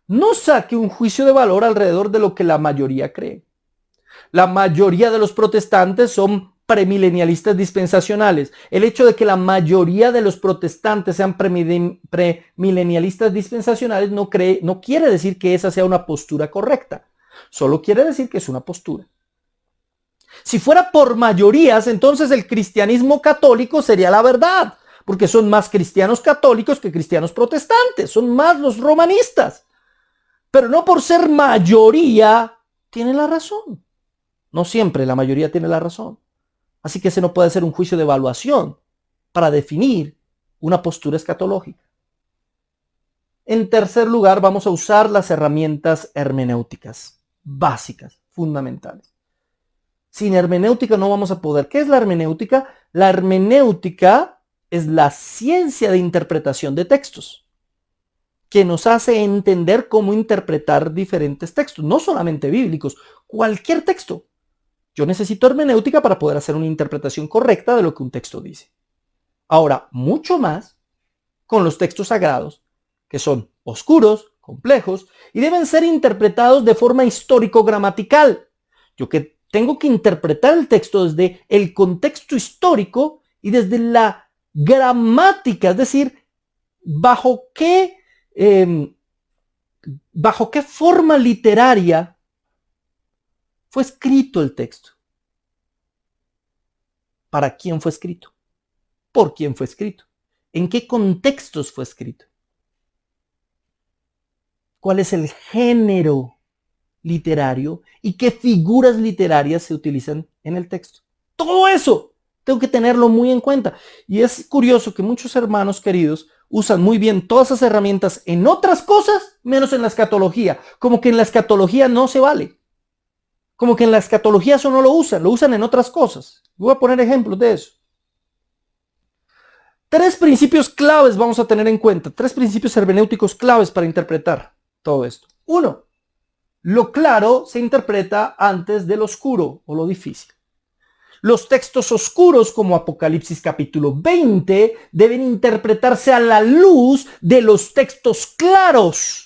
A: No saque un juicio de valor alrededor de lo que la mayoría cree. La mayoría de los protestantes son premilenialistas dispensacionales. El hecho de que la mayoría de los protestantes sean premilenialistas dispensacionales no quiere decir que esa sea una postura correcta. Solo quiere decir que es una postura. Si fuera por mayorías, entonces el cristianismo católico sería la verdad, porque son más cristianos católicos que cristianos protestantes, son más los romanistas. Pero no por ser mayoría tienen la razón. No siempre la mayoría tiene la razón. Así que ese no puede ser un juicio de evaluación para definir una postura escatológica. En tercer lugar, vamos a usar las herramientas hermenéuticas básicas, fundamentales. Sin hermenéutica no vamos a poder. ¿Qué es la hermenéutica? La hermenéutica es la ciencia de interpretación de textos, que nos hace entender cómo interpretar diferentes textos, no solamente bíblicos, cualquier texto. Yo necesito hermenéutica para poder hacer una interpretación correcta de lo que un texto dice. Ahora, mucho más con los textos sagrados, que son oscuros, complejos, y deben ser interpretados de forma histórico-gramatical. Yo que tengo que interpretar el texto desde el contexto histórico y desde la gramática, es decir, bajo qué forma literaria fue escrito el texto. ¿Para quién fue escrito? ¿Por quién fue escrito? ¿En qué contextos fue escrito? ¿Cuál es el género literario y qué figuras literarias se utilizan en el texto? Todo eso tengo que tenerlo muy en cuenta. Y es curioso que muchos hermanos queridos usan muy bien todas esas herramientas en otras cosas, menos en la escatología. Como que en la escatología no se vale. Como que en la escatología eso no lo usan en otras cosas. Voy a poner ejemplos de eso. 3 principios claves vamos a tener en cuenta. 3 principios hermenéuticos claves para interpretar todo esto. 1. Lo claro se interpreta antes del oscuro o lo difícil. Los textos oscuros como Apocalipsis capítulo 20 deben interpretarse a la luz de los textos claros.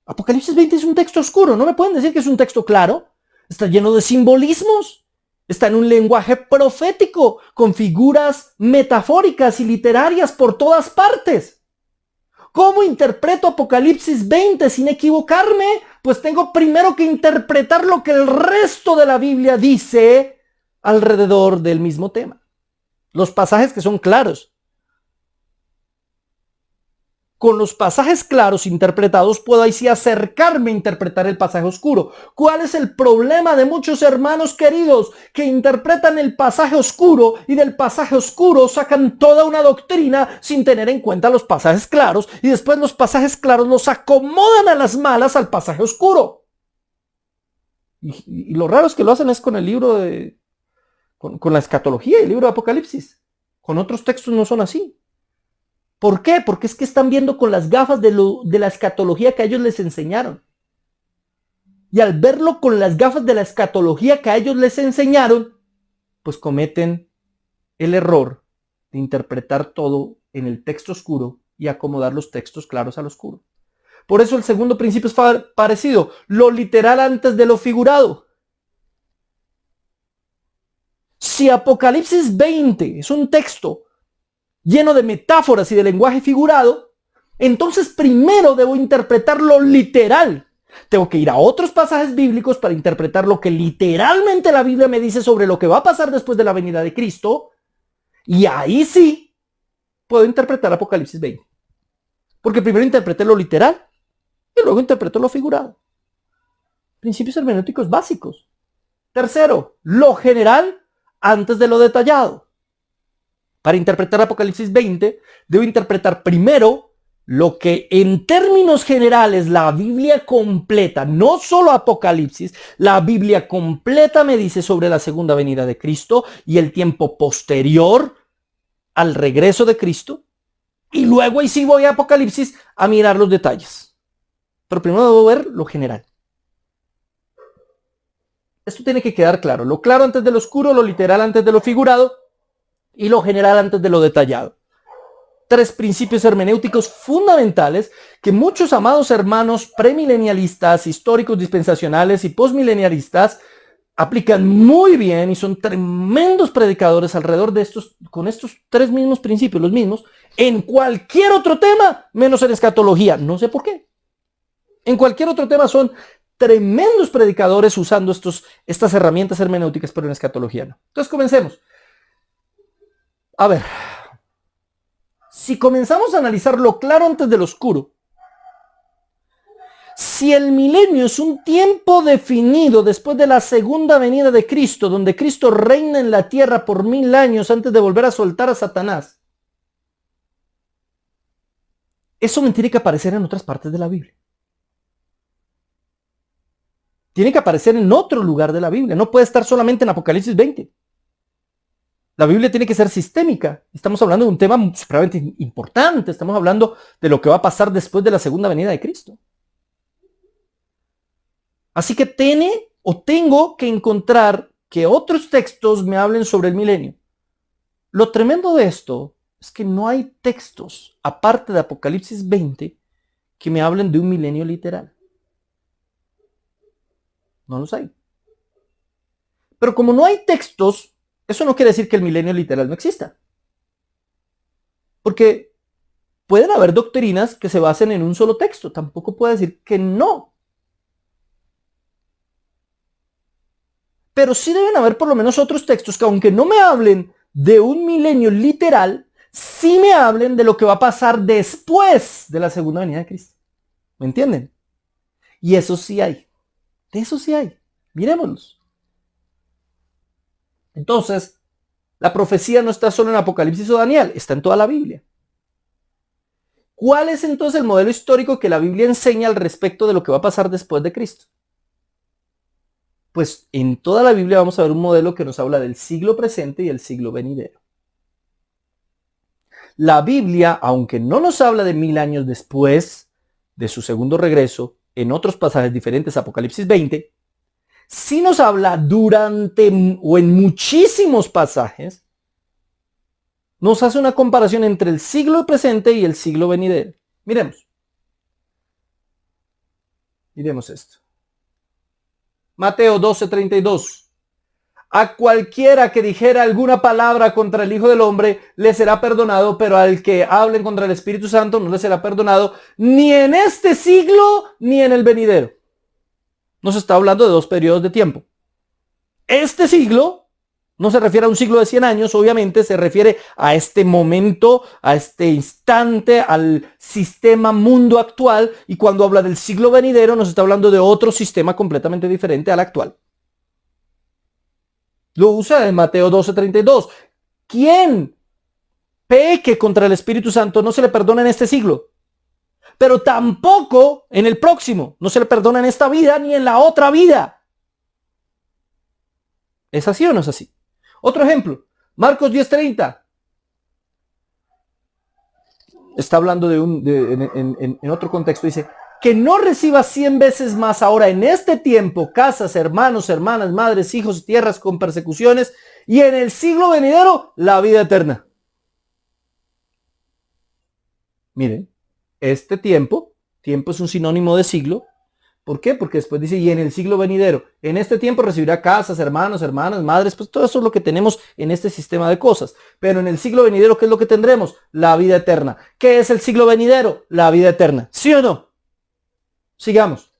A: Apocalipsis 20 es un texto oscuro, no me pueden decir que es un texto claro. Está lleno de simbolismos, está en un lenguaje profético, con figuras metafóricas y literarias por todas partes. ¿Cómo interpreto Apocalipsis 20 sin equivocarme? Pues tengo primero que interpretar lo que el resto de la Biblia dice alrededor del mismo tema. Los pasajes que son claros. Con los pasajes claros interpretados puedo ahí sí acercarme a interpretar el pasaje oscuro. ¿Cuál es el problema de muchos hermanos queridos que interpretan el pasaje oscuro y del pasaje oscuro sacan toda una doctrina sin tener en cuenta los pasajes claros y después los pasajes claros los acomodan a las malas al pasaje oscuro? Y lo raro es que lo hacen es con el libro con la escatología y el libro de Apocalipsis. Con otros textos no son así. ¿Por qué? Porque es que están viendo con las gafas de la escatología que a ellos les enseñaron. Y al verlo con las gafas de la escatología que a ellos les enseñaron, pues cometen el error de interpretar todo en el texto oscuro y acomodar los textos claros al oscuro. Por eso el segundo principio es parecido, lo literal antes de lo figurado. Si Apocalipsis 20 es un texto lleno de metáforas y de lenguaje figurado, entonces primero debo interpretarlo literal. Tengo que ir a otros pasajes bíblicos para interpretar lo que literalmente la Biblia me dice sobre lo que va a pasar después de la venida de Cristo. Y ahí sí puedo interpretar Apocalipsis 20. Porque primero interpreté lo literal y luego interpreto lo figurado. Principios hermenéuticos básicos. Tercero, lo general antes de lo detallado. Para interpretar Apocalipsis 20, debo interpretar primero lo que en términos generales la Biblia completa, no solo Apocalipsis, la Biblia completa me dice sobre la segunda venida de Cristo y el tiempo posterior al regreso de Cristo. Y luego ahí sí voy a Apocalipsis a mirar los detalles. Pero primero debo ver lo general. Esto tiene que quedar claro. Lo claro antes de lo oscuro, lo literal antes de lo figurado y lo general antes de lo detallado. 3 principios hermenéuticos fundamentales que muchos amados hermanos premilenialistas, históricos dispensacionales y postmilenialistas aplican muy bien y son tremendos predicadores alrededor de estos, con estos 3 mismos principios, los mismos, en cualquier otro tema, menos en escatología. No sé por qué. En cualquier otro tema son tremendos predicadores usando estas herramientas hermenéuticas, pero en escatología no. Entonces comencemos. A ver, si comenzamos a analizar lo claro antes de lo oscuro, si el milenio es un tiempo definido después de la segunda venida de Cristo, donde Cristo reina en la tierra por 1000 años antes de volver a soltar a Satanás, eso me tiene que aparecer en otras partes de la Biblia. Tiene que aparecer en otro lugar de la Biblia. No puede estar solamente en Apocalipsis 20. La Biblia tiene que ser sistémica. Estamos hablando de un tema supremamente importante. Estamos hablando de lo que va a pasar después de la segunda venida de Cristo. Así que tengo que encontrar que otros textos me hablen sobre el milenio. Lo tremendo de esto es que no hay textos, aparte de Apocalipsis 20, que me hablen de un milenio literal. No los hay. Pero como no hay textos, eso no quiere decir que el milenio literal no exista. Porque pueden haber doctrinas que se basen en un solo texto. Tampoco puede decir que no. Pero sí deben haber por lo menos otros textos que, aunque no me hablen de un milenio literal, sí me hablen de lo que va a pasar después de la segunda venida de Cristo. ¿Me entienden? Y eso sí hay. De eso sí hay. Miremoslos. Entonces, la profecía no está solo en Apocalipsis o Daniel, está en toda la Biblia. ¿Cuál es entonces el modelo histórico que la Biblia enseña al respecto de lo que va a pasar después de Cristo? Pues en toda la Biblia vamos a ver un modelo que nos habla del siglo presente y el siglo venidero. La Biblia, aunque no nos habla de 1000 años después de su segundo regreso, en otros pasajes diferentes, Apocalipsis 20, sí nos habla durante o en muchísimos pasajes, nos hace una comparación entre el siglo presente y el siglo venidero. Miremos esto. Mateo 12:32. A cualquiera que dijera alguna palabra contra el Hijo del Hombre le será perdonado, pero al que hable contra el Espíritu Santo no le será perdonado, ni en este siglo ni en el venidero. Nos está hablando de 2 periodos de tiempo. Este siglo no se refiere a un siglo de 100 años, obviamente se refiere a este momento, a este instante, al sistema mundo actual, y cuando habla del siglo venidero nos está hablando de otro sistema completamente diferente al actual. Lo usa en Mateo 12:32. ¿Quién peque contra el Espíritu Santo no se le perdona en este siglo? Pero tampoco en el próximo. No se le perdona en esta vida ni en la otra vida. ¿Es así o no es así? Otro ejemplo. Marcos 10:30. Está hablando en otro contexto. Dice, que no reciba 100 veces más ahora en este tiempo casas, hermanos, hermanas, madres, hijos y tierras con persecuciones, y en el siglo venidero la vida eterna. Miren, este tiempo es un sinónimo de siglo, ¿Por qué? Porque después dice, y en el siglo venidero, en este tiempo recibirá casas, hermanos, hermanas, madres, pues todo eso es lo que tenemos en este sistema de cosas. Pero en el siglo venidero, ¿qué es lo que tendremos? La vida eterna. ¿Qué es el siglo venidero? La vida eterna. ¿Sí o no? Sigamos.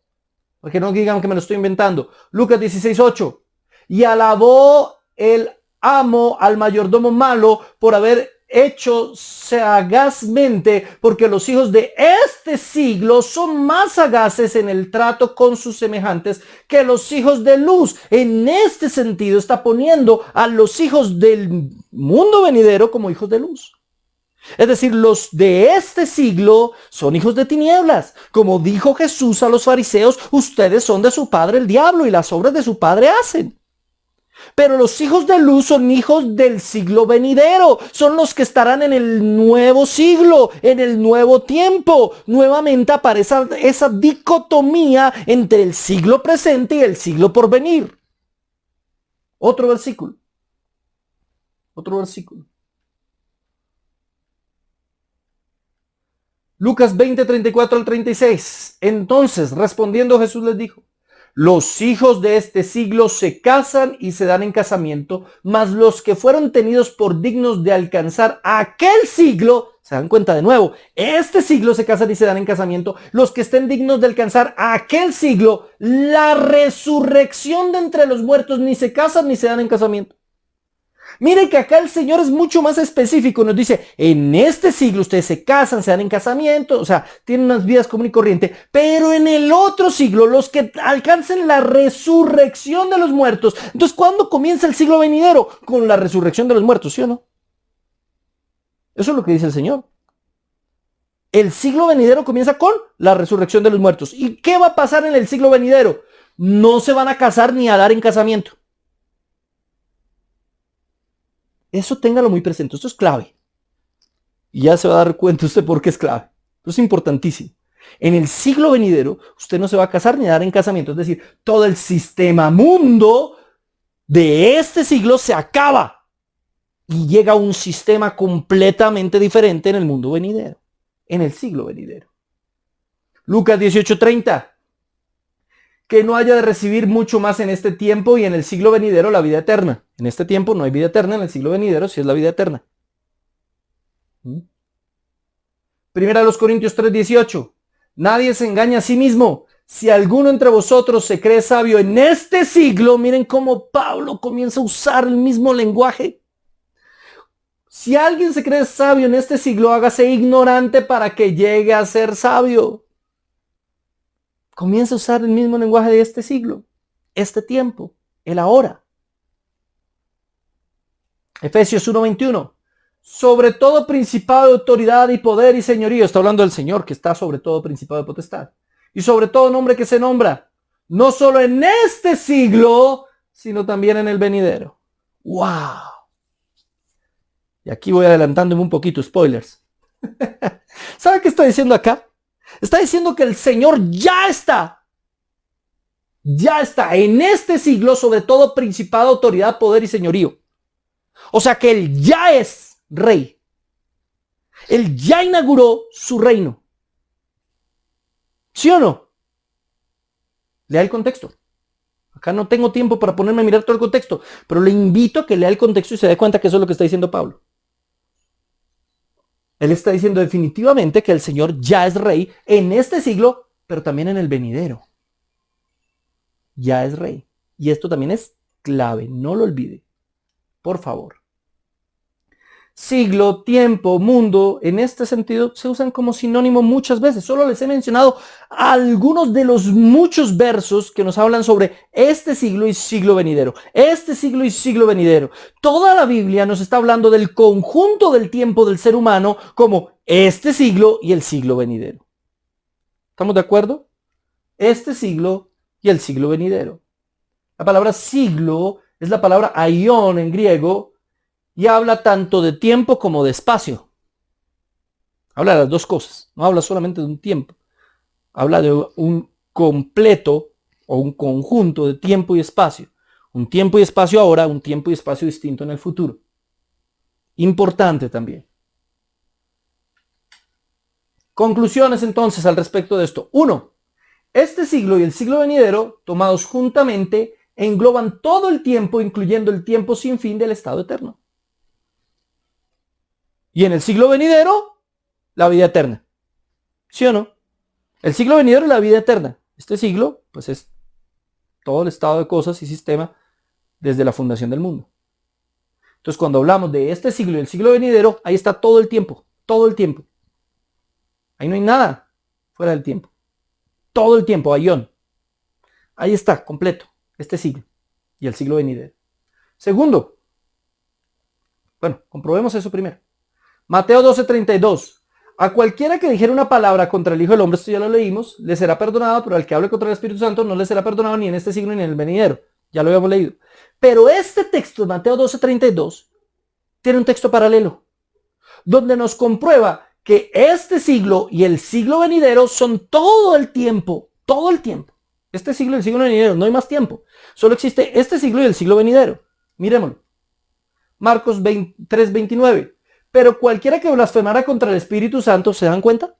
A: Porque no digan que me lo estoy inventando. Lucas 16:8. Y alabó el amo al mayordomo malo por haber hecho sagazmente, porque los hijos de este siglo son más sagaces en el trato con sus semejantes que los hijos de luz. En este sentido está poniendo a los hijos del mundo venidero como hijos de luz. Es decir, los de este siglo son hijos de tinieblas. Como dijo Jesús a los fariseos, ustedes son de su padre el diablo y las obras de su padre hacen. Pero los hijos de luz son hijos del siglo venidero. Son los que estarán en el nuevo siglo, en el nuevo tiempo. Nuevamente aparece esa dicotomía entre el siglo presente y el siglo por venir. Otro versículo. Otro versículo. Lucas 20, 34 al 36. Entonces, respondiendo Jesús les dijo, los hijos de este siglo se casan y se dan en casamiento, mas los que fueron tenidos por dignos de alcanzar aquel siglo, se dan cuenta de nuevo, este siglo se casan y se dan en casamiento, los que estén dignos de alcanzar aquel siglo, la resurrección de entre los muertos, ni se casan ni se dan en casamiento. Mire que acá el Señor es mucho más específico. Nos dice, en este siglo ustedes se casan, se dan en casamiento, o sea, tienen unas vidas común y corriente. Pero en el otro siglo, los que alcancen la resurrección de los muertos. Entonces, ¿cuándo comienza el siglo venidero? Con la resurrección de los muertos, ¿sí o no? Eso es lo que dice el Señor. El siglo venidero comienza con la resurrección de los muertos. ¿Y qué va a pasar en el siglo venidero? No se van a casar ni a dar en casamiento. Eso téngalo muy presente, esto es clave. Y ya se va a dar cuenta usted por qué es clave. Esto es importantísimo. En el siglo venidero, usted no se va a casar ni a dar en casamiento. Es decir, todo el sistema mundo de este siglo se acaba. Y llega un sistema completamente diferente en el mundo venidero. En el siglo venidero. Lucas 18:30. Que no haya de recibir mucho más en este tiempo y en el siglo venidero la vida eterna. En este tiempo no hay vida eterna, en el siglo venidero sí es la vida eterna. Primera a los Corintios 3:18. Nadie se engaña a sí mismo. Si alguno entre vosotros se cree sabio en este siglo, miren cómo Pablo comienza a usar el mismo lenguaje. Si alguien se cree sabio en este siglo, hágase ignorante para que llegue a ser sabio. Comienza a usar el mismo lenguaje de este siglo, este tiempo, el ahora. Efesios 1:21. Sobre todo principado de autoridad y poder y señorío. Está hablando del Señor que está sobre todo principado de potestad. Y sobre todo nombre que se nombra. No solo en este siglo, sino también en el venidero. ¡Wow! Y aquí voy adelantándome un poquito, spoilers. ¿Sabe qué está diciendo acá? Está diciendo que el Señor ya está en este siglo, sobre todo principado, autoridad, poder y señorío. O sea que Él ya es rey. Él ya inauguró su reino. ¿Sí o no? Lea el contexto. Acá no tengo tiempo para ponerme a mirar todo el contexto, pero le invito a que lea el contexto y se dé cuenta que eso es lo que está diciendo Pablo. Él está diciendo definitivamente que el Señor ya es rey en este siglo, pero también en el venidero. Ya es rey. Y esto también es clave, no lo olvide. Por favor. Siglo, tiempo, mundo, en este sentido se usan como sinónimo muchas veces. Solo les he mencionado algunos de los muchos versos que nos hablan sobre este siglo y siglo venidero. Este siglo y siglo venidero. Toda la Biblia nos está hablando del conjunto del tiempo del ser humano como este siglo y el siglo venidero. ¿Estamos de acuerdo? Este siglo y el siglo venidero. La palabra siglo es la palabra aion en griego, y habla tanto de tiempo como de espacio. Habla de las dos cosas. No habla solamente de un tiempo. Habla de un completo o un conjunto de tiempo y espacio. Un tiempo y espacio ahora, un tiempo y espacio distinto en el futuro. Importante también. Conclusiones entonces al respecto de esto. 1. Este siglo y el siglo venidero, tomados juntamente, engloban todo el tiempo, incluyendo el tiempo sin fin del estado eterno. Y en el siglo venidero, la vida eterna. ¿Sí o no? El siglo venidero es la vida eterna. Este siglo, pues es todo el estado de cosas y sistema desde la fundación del mundo. Entonces, cuando hablamos de este siglo y el siglo venidero, ahí está todo el tiempo, todo el tiempo. Ahí no hay nada fuera del tiempo. Todo el tiempo, ayón. Ahí está, completo, este siglo y el siglo venidero. Segundo, bueno, comprobemos eso primero. Mateo 12:32. A cualquiera que dijera una palabra contra el Hijo del Hombre, esto ya lo leímos, le será perdonado, pero al que hable contra el Espíritu Santo no le será perdonado ni en este siglo ni en el venidero. Ya lo habíamos leído. Pero este texto de Mateo 12:32 tiene un texto paralelo, donde nos comprueba que este siglo y el siglo venidero son todo el tiempo, todo el tiempo. Este siglo y el siglo venidero, no hay más tiempo. Solo existe este siglo y el siglo venidero. Miremoslo. Marcos 3:29. Pero cualquiera que blasfemara contra el Espíritu Santo, ¿se dan cuenta?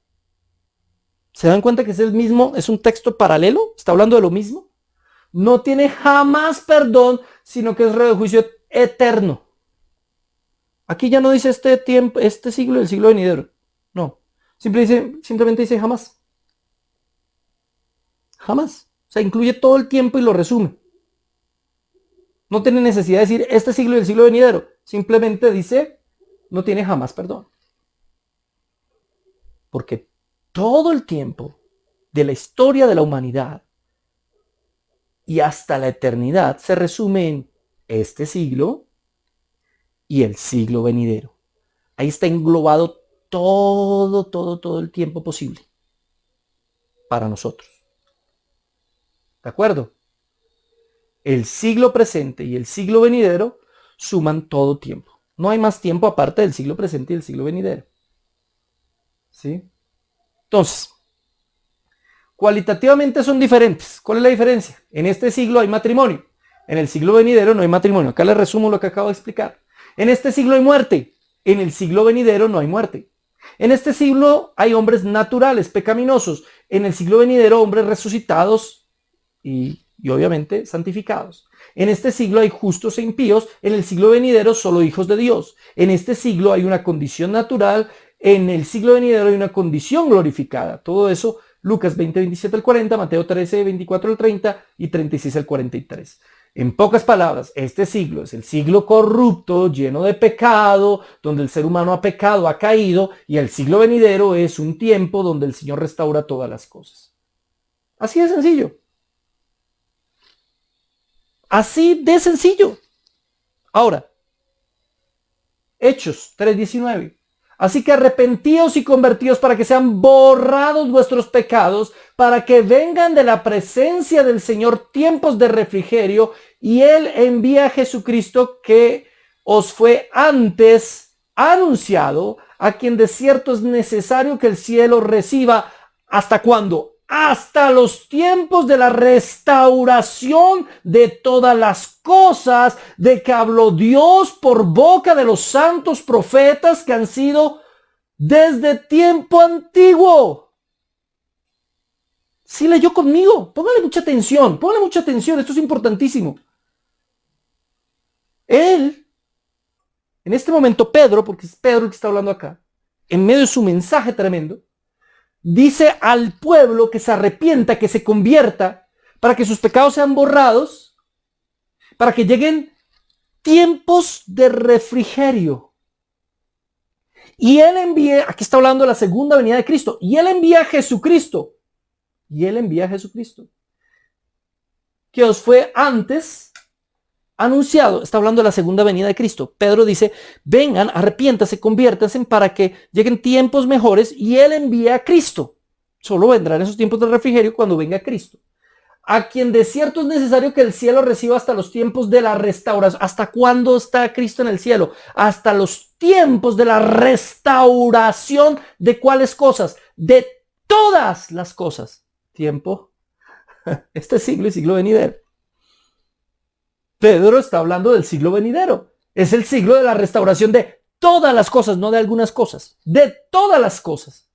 A: ¿Se dan cuenta que es el mismo, es un texto paralelo? ¿Está hablando de lo mismo? No tiene jamás perdón, sino que es rey de juicio eterno. Aquí ya no dice este tiempo, este siglo y el siglo venidero. No. Simplemente dice jamás. Jamás. O sea, incluye todo el tiempo y lo resume. No tiene necesidad de decir este siglo y el siglo venidero. Simplemente dice no tiene jamás perdón. Porque todo el tiempo de la historia de la humanidad y hasta la eternidad se resume en este siglo y el siglo venidero. Ahí está englobado todo el tiempo posible para nosotros. ¿De acuerdo? El siglo presente y el siglo venidero suman todo tiempo. No hay más tiempo aparte del siglo presente y el siglo venidero. ¿Sí? Entonces, cualitativamente son diferentes. ¿Cuál es la diferencia? En este siglo hay matrimonio. En el siglo venidero no hay matrimonio. Acá les resumo lo que acabo de explicar. En este siglo hay muerte. En el siglo venidero no hay muerte. En este siglo hay hombres naturales, pecaminosos. En el siglo venidero, hombres resucitados y obviamente santificados. En este siglo hay justos e impíos. En el siglo venidero solo hijos de Dios. En este siglo hay una condición natural. En el siglo venidero hay una condición glorificada. Todo eso, Lucas 20:27 al 40, Mateo 13:24 al 30 y 36 al 43. En pocas palabras, este siglo es el siglo corrupto, lleno de pecado, donde el ser humano ha pecado, ha caído, y el siglo venidero es un tiempo donde el Señor restaura todas las cosas. Así de sencillo. Así de sencillo. Ahora, Hechos 3:19. Así que arrepentíos y convertíos para que sean borrados vuestros pecados, para que vengan de la presencia del Señor tiempos de refrigerio, y Él envía a Jesucristo que os fue antes anunciado, a quien de cierto es necesario que el cielo reciba. ¿Hasta cuándo? Hasta los tiempos de la restauración de todas las cosas, de que habló Dios por boca de los santos profetas que han sido desde tiempo antiguo. Sí leyó conmigo, póngale mucha atención, esto es importantísimo. Él, en este momento Pedro, porque es Pedro el que está hablando acá, en medio de su mensaje tremendo, dice al pueblo que se arrepienta, que se convierta, para que sus pecados sean borrados, para que lleguen tiempos de refrigerio. Y Él envía, aquí está hablando de la segunda venida de Cristo, y Él envía a Jesucristo, que os fue antes anunciado. Está hablando de la segunda venida de Cristo. Pedro dice, vengan, arrepiéntanse, conviértanse para que lleguen tiempos mejores, y Él envía a Cristo. Solo vendrán esos tiempos de refrigerio cuando venga Cristo. A quien de cierto es necesario que el cielo reciba hasta los tiempos de la restauración. ¿Hasta cuándo está Cristo en el cielo? Hasta los tiempos de la restauración. ¿De cuáles cosas? De todas las cosas. Tiempo. Este siglo y siglo venidero. Pedro está hablando del siglo venidero. Es el siglo de la restauración de todas las cosas, no de algunas cosas. De todas las cosas.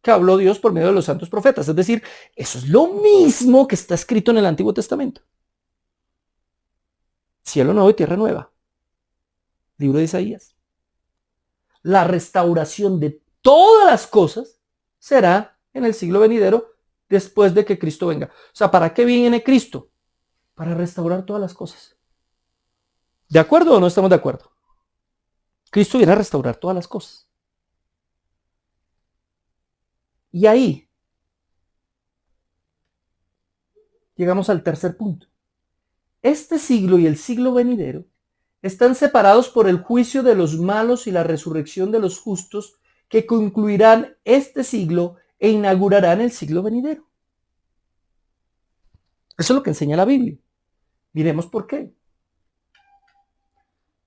A: que habló Dios por medio de los santos profetas. Es decir, eso es lo mismo que está escrito en el Antiguo Testamento. Cielo nuevo y tierra nueva. Libro de Isaías. La restauración de todas las cosas será en el siglo venidero después de que Cristo venga. O sea, ¿para qué viene Cristo? Para restaurar todas las cosas. ¿De acuerdo o no estamos de acuerdo? Cristo viene a restaurar todas las cosas. Y ahí llegamos al tercer punto. Este siglo y el siglo venidero están separados por el juicio de los malos y la resurrección de los justos que concluirán este siglo e inaugurarán el siglo venidero. Eso es lo que enseña la Biblia. Miremos por qué.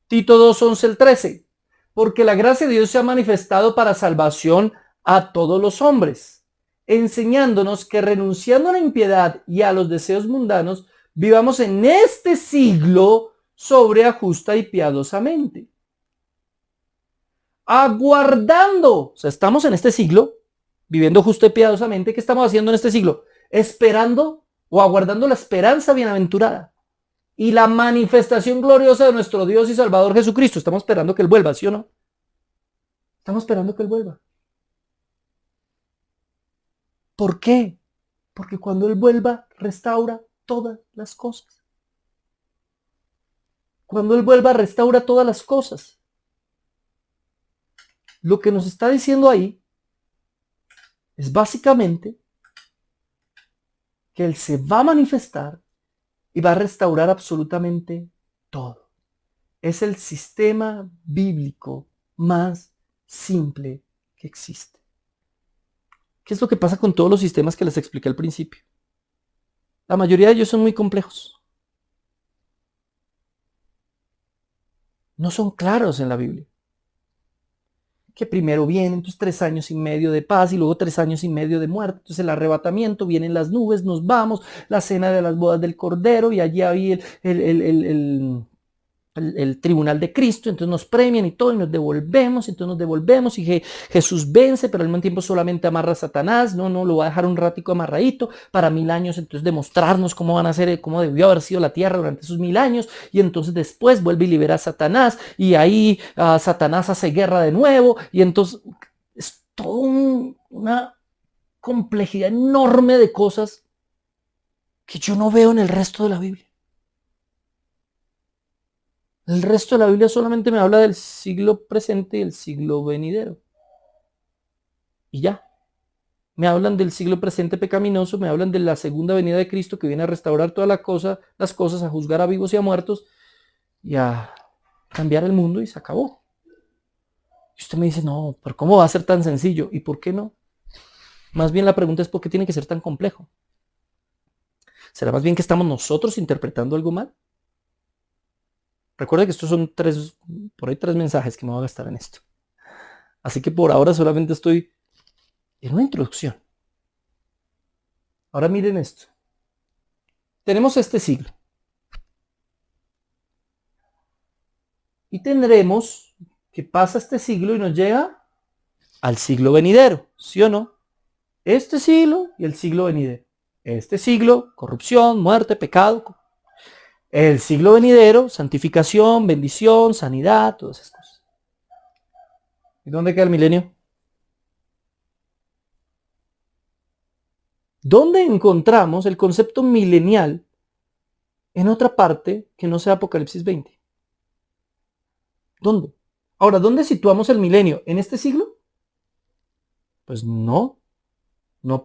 A: Tito 2, 11 al 13. Porque la gracia de Dios se ha manifestado para salvación a todos los hombres, enseñándonos que renunciando a la impiedad y a los deseos mundanos, vivamos en este siglo sobria, justa y piadosamente. Aguardando, o sea, estamos en este siglo, viviendo justa y piadosamente. ¿Qué estamos haciendo en este siglo? Esperando o aguardando la esperanza bienaventurada y la manifestación gloriosa de nuestro Dios y Salvador Jesucristo. Estamos esperando que Él vuelva, ¿sí o no? Estamos esperando que Él vuelva. ¿Por qué? Porque cuando Él vuelva, restaura todas las cosas. Cuando Él vuelva, restaura todas las cosas. Lo que nos está diciendo ahí es básicamente que Él se va a manifestar y va a restaurar absolutamente todo. Es el sistema bíblico más simple que existe. ¿Qué es lo que pasa con todos los sistemas que les expliqué al principio? La mayoría de ellos son muy complejos. No son claros en la Biblia. Que primero vienen, entonces 3 años y medio de paz y luego 3 años y medio de muerte. Entonces el arrebatamiento, vienen las nubes, nos vamos, la cena de las bodas del Cordero y allí había el tribunal de Cristo, entonces nos premian y todo y nos devolvemos, entonces nos devolvemos y Jesús vence, pero al mismo tiempo solamente amarra a Satanás, no, lo va a dejar un ratico amarradito para 1000 años, entonces demostrarnos cómo van a ser, cómo debió haber sido la tierra durante esos 1000 años, y entonces después vuelve y libera a Satanás, y ahí Satanás hace guerra de nuevo, y entonces es toda una complejidad enorme de cosas que yo no veo en el resto de la Biblia. El resto de la Biblia solamente me habla del siglo presente y el siglo venidero. Y ya. Me hablan del siglo presente pecaminoso, me hablan de la segunda venida de Cristo que viene a restaurar todas las cosas, a juzgar a vivos y a muertos y a cambiar el mundo y se acabó. Y usted me dice, no, pero ¿cómo va a ser tan sencillo? ¿Y por qué no? Más bien la pregunta es ¿por qué tiene que ser tan complejo? ¿Será más bien que estamos nosotros interpretando algo mal? Recuerda que estos son por ahí 3 mensajes que me voy a gastar en esto. Así que por ahora solamente estoy en una introducción. Ahora miren esto. Tenemos este siglo. Y tendremos que pasa este siglo y nos llega al siglo venidero, ¿sí o no? Este siglo y el siglo venidero. Este siglo, corrupción, muerte, pecado. El siglo venidero, santificación, bendición, sanidad, todas esas cosas. ¿Y dónde queda el milenio? ¿Dónde encontramos el concepto milenial en otra parte que no sea Apocalipsis 20? ¿Dónde? Ahora, ¿dónde situamos el milenio? ¿En este siglo? Pues no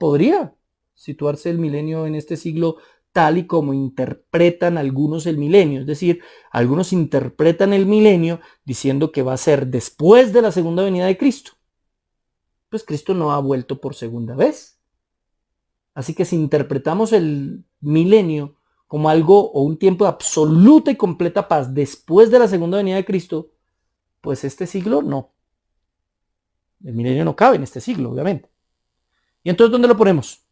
A: podría situarse el milenio en este siglo tal y como interpretan algunos el milenio. Es decir, algunos interpretan el milenio diciendo que va a ser después de la segunda venida de Cristo. Pues Cristo no ha vuelto por segunda vez. Así que si interpretamos el milenio como algo o un tiempo de absoluta y completa paz después de la segunda venida de Cristo, pues este siglo no. El milenio no cabe en este siglo, obviamente. ¿Y entonces dónde lo ponemos?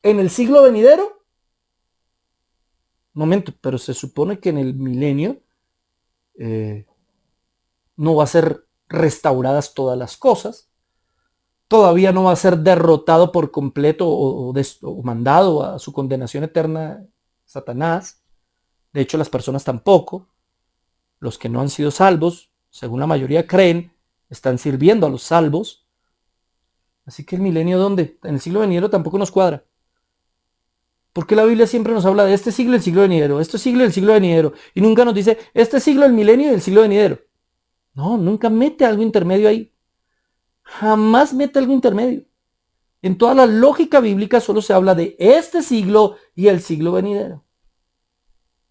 A: ¿En el siglo venidero? Momento, pero se supone que en el milenio no va a ser restauradas todas las cosas, todavía no va a ser derrotado por completo o mandado a su condenación eterna Satanás. De hecho, las personas tampoco. Los que no han sido salvos, según la mayoría creen, están sirviendo a los salvos. Así que el milenio, ¿dónde? En el siglo venidero tampoco nos cuadra. Porque la Biblia siempre nos habla de este siglo y el siglo venidero, este siglo y el siglo venidero. Y nunca nos dice este siglo, el milenio y el siglo venidero. No, nunca mete algo intermedio ahí. Jamás mete algo intermedio. En toda la lógica bíblica solo se habla de este siglo y el siglo venidero.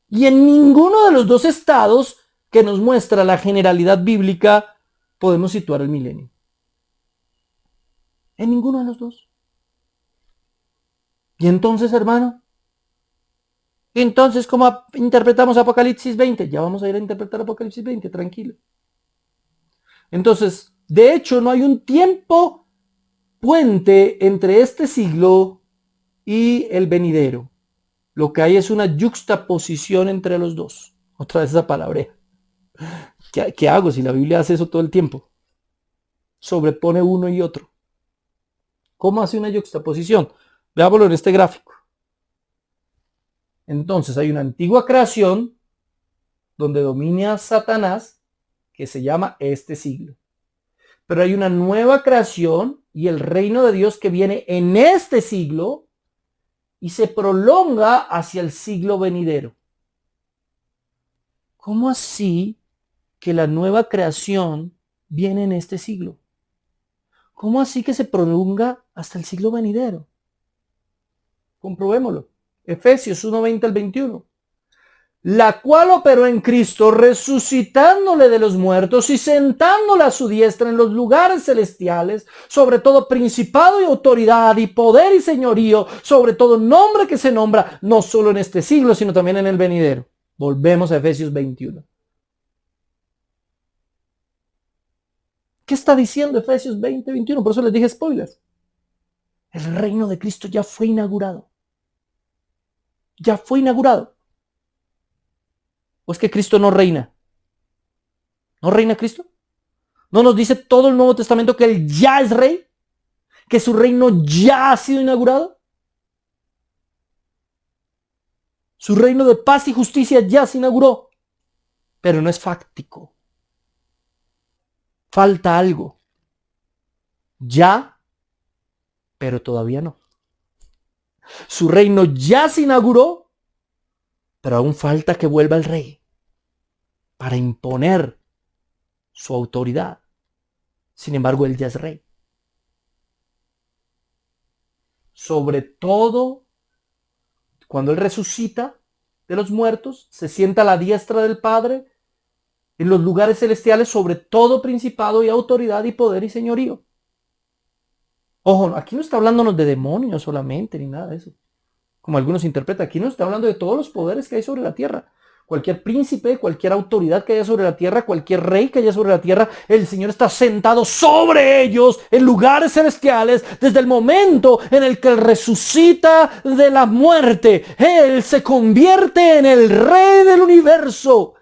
A: Y en ninguno de los dos estados que nos muestra la generalidad bíblica podemos situar el milenio. En ninguno de los dos. Y entonces, hermano, entonces, ¿cómo interpretamos Apocalipsis 20? Ya vamos a ir a interpretar Apocalipsis 20, tranquilo. Entonces, de hecho, no hay un tiempo puente entre este siglo y el venidero. Lo que hay es una yuxtaposición entre los dos. Otra vez esa palabra. ¿Qué hago si la Biblia hace eso todo el tiempo? Sobrepone uno y otro. ¿Cómo hace una yuxtaposición? Veámoslo en este gráfico. Entonces hay una antigua creación donde domina Satanás, que se llama este siglo. Pero hay una nueva creación y el reino de Dios que viene en este siglo y se prolonga hacia el siglo venidero. ¿Cómo así que la nueva creación viene en este siglo? ¿Cómo así que se prolonga hasta el siglo venidero? Comprobémoslo. Efesios 1:20 al 21. La cual operó en Cristo, resucitándole de los muertos y sentándole a su diestra en los lugares celestiales, sobre todo principado y autoridad y poder y señorío, sobre todo nombre que se nombra, no solo en este siglo, sino también en el venidero. Volvemos a Efesios 21. ¿Qué está diciendo Efesios 20:21? Por eso les dije spoilers. El reino de Cristo ya fue inaugurado. Ya fue inaugurado. ¿O es que Cristo no reina? ¿No reina Cristo? ¿No nos dice todo el Nuevo Testamento que Él ya es rey? ¿Que su reino ya ha sido inaugurado? Su reino de paz y justicia ya se inauguró. Pero no es fáctico. Falta algo. Ya, pero todavía no. Su reino ya se inauguró, pero aún falta que vuelva el rey para imponer su autoridad. Sin embargo, él ya es rey. Sobre todo, cuando él resucita de los muertos, se sienta a la diestra del Padre en los lugares celestiales, sobre todo principado y autoridad y poder y señorío. Ojo, aquí no está hablándonos de demonios solamente, ni nada de eso, como algunos interpretan. Aquí no está hablando de todos los poderes que hay sobre la tierra. Cualquier príncipe, cualquier autoridad que haya sobre la tierra, cualquier rey que haya sobre la tierra, el Señor está sentado sobre ellos en lugares celestiales desde el momento en el que Él resucita de la muerte. Él se convierte en el rey del universo.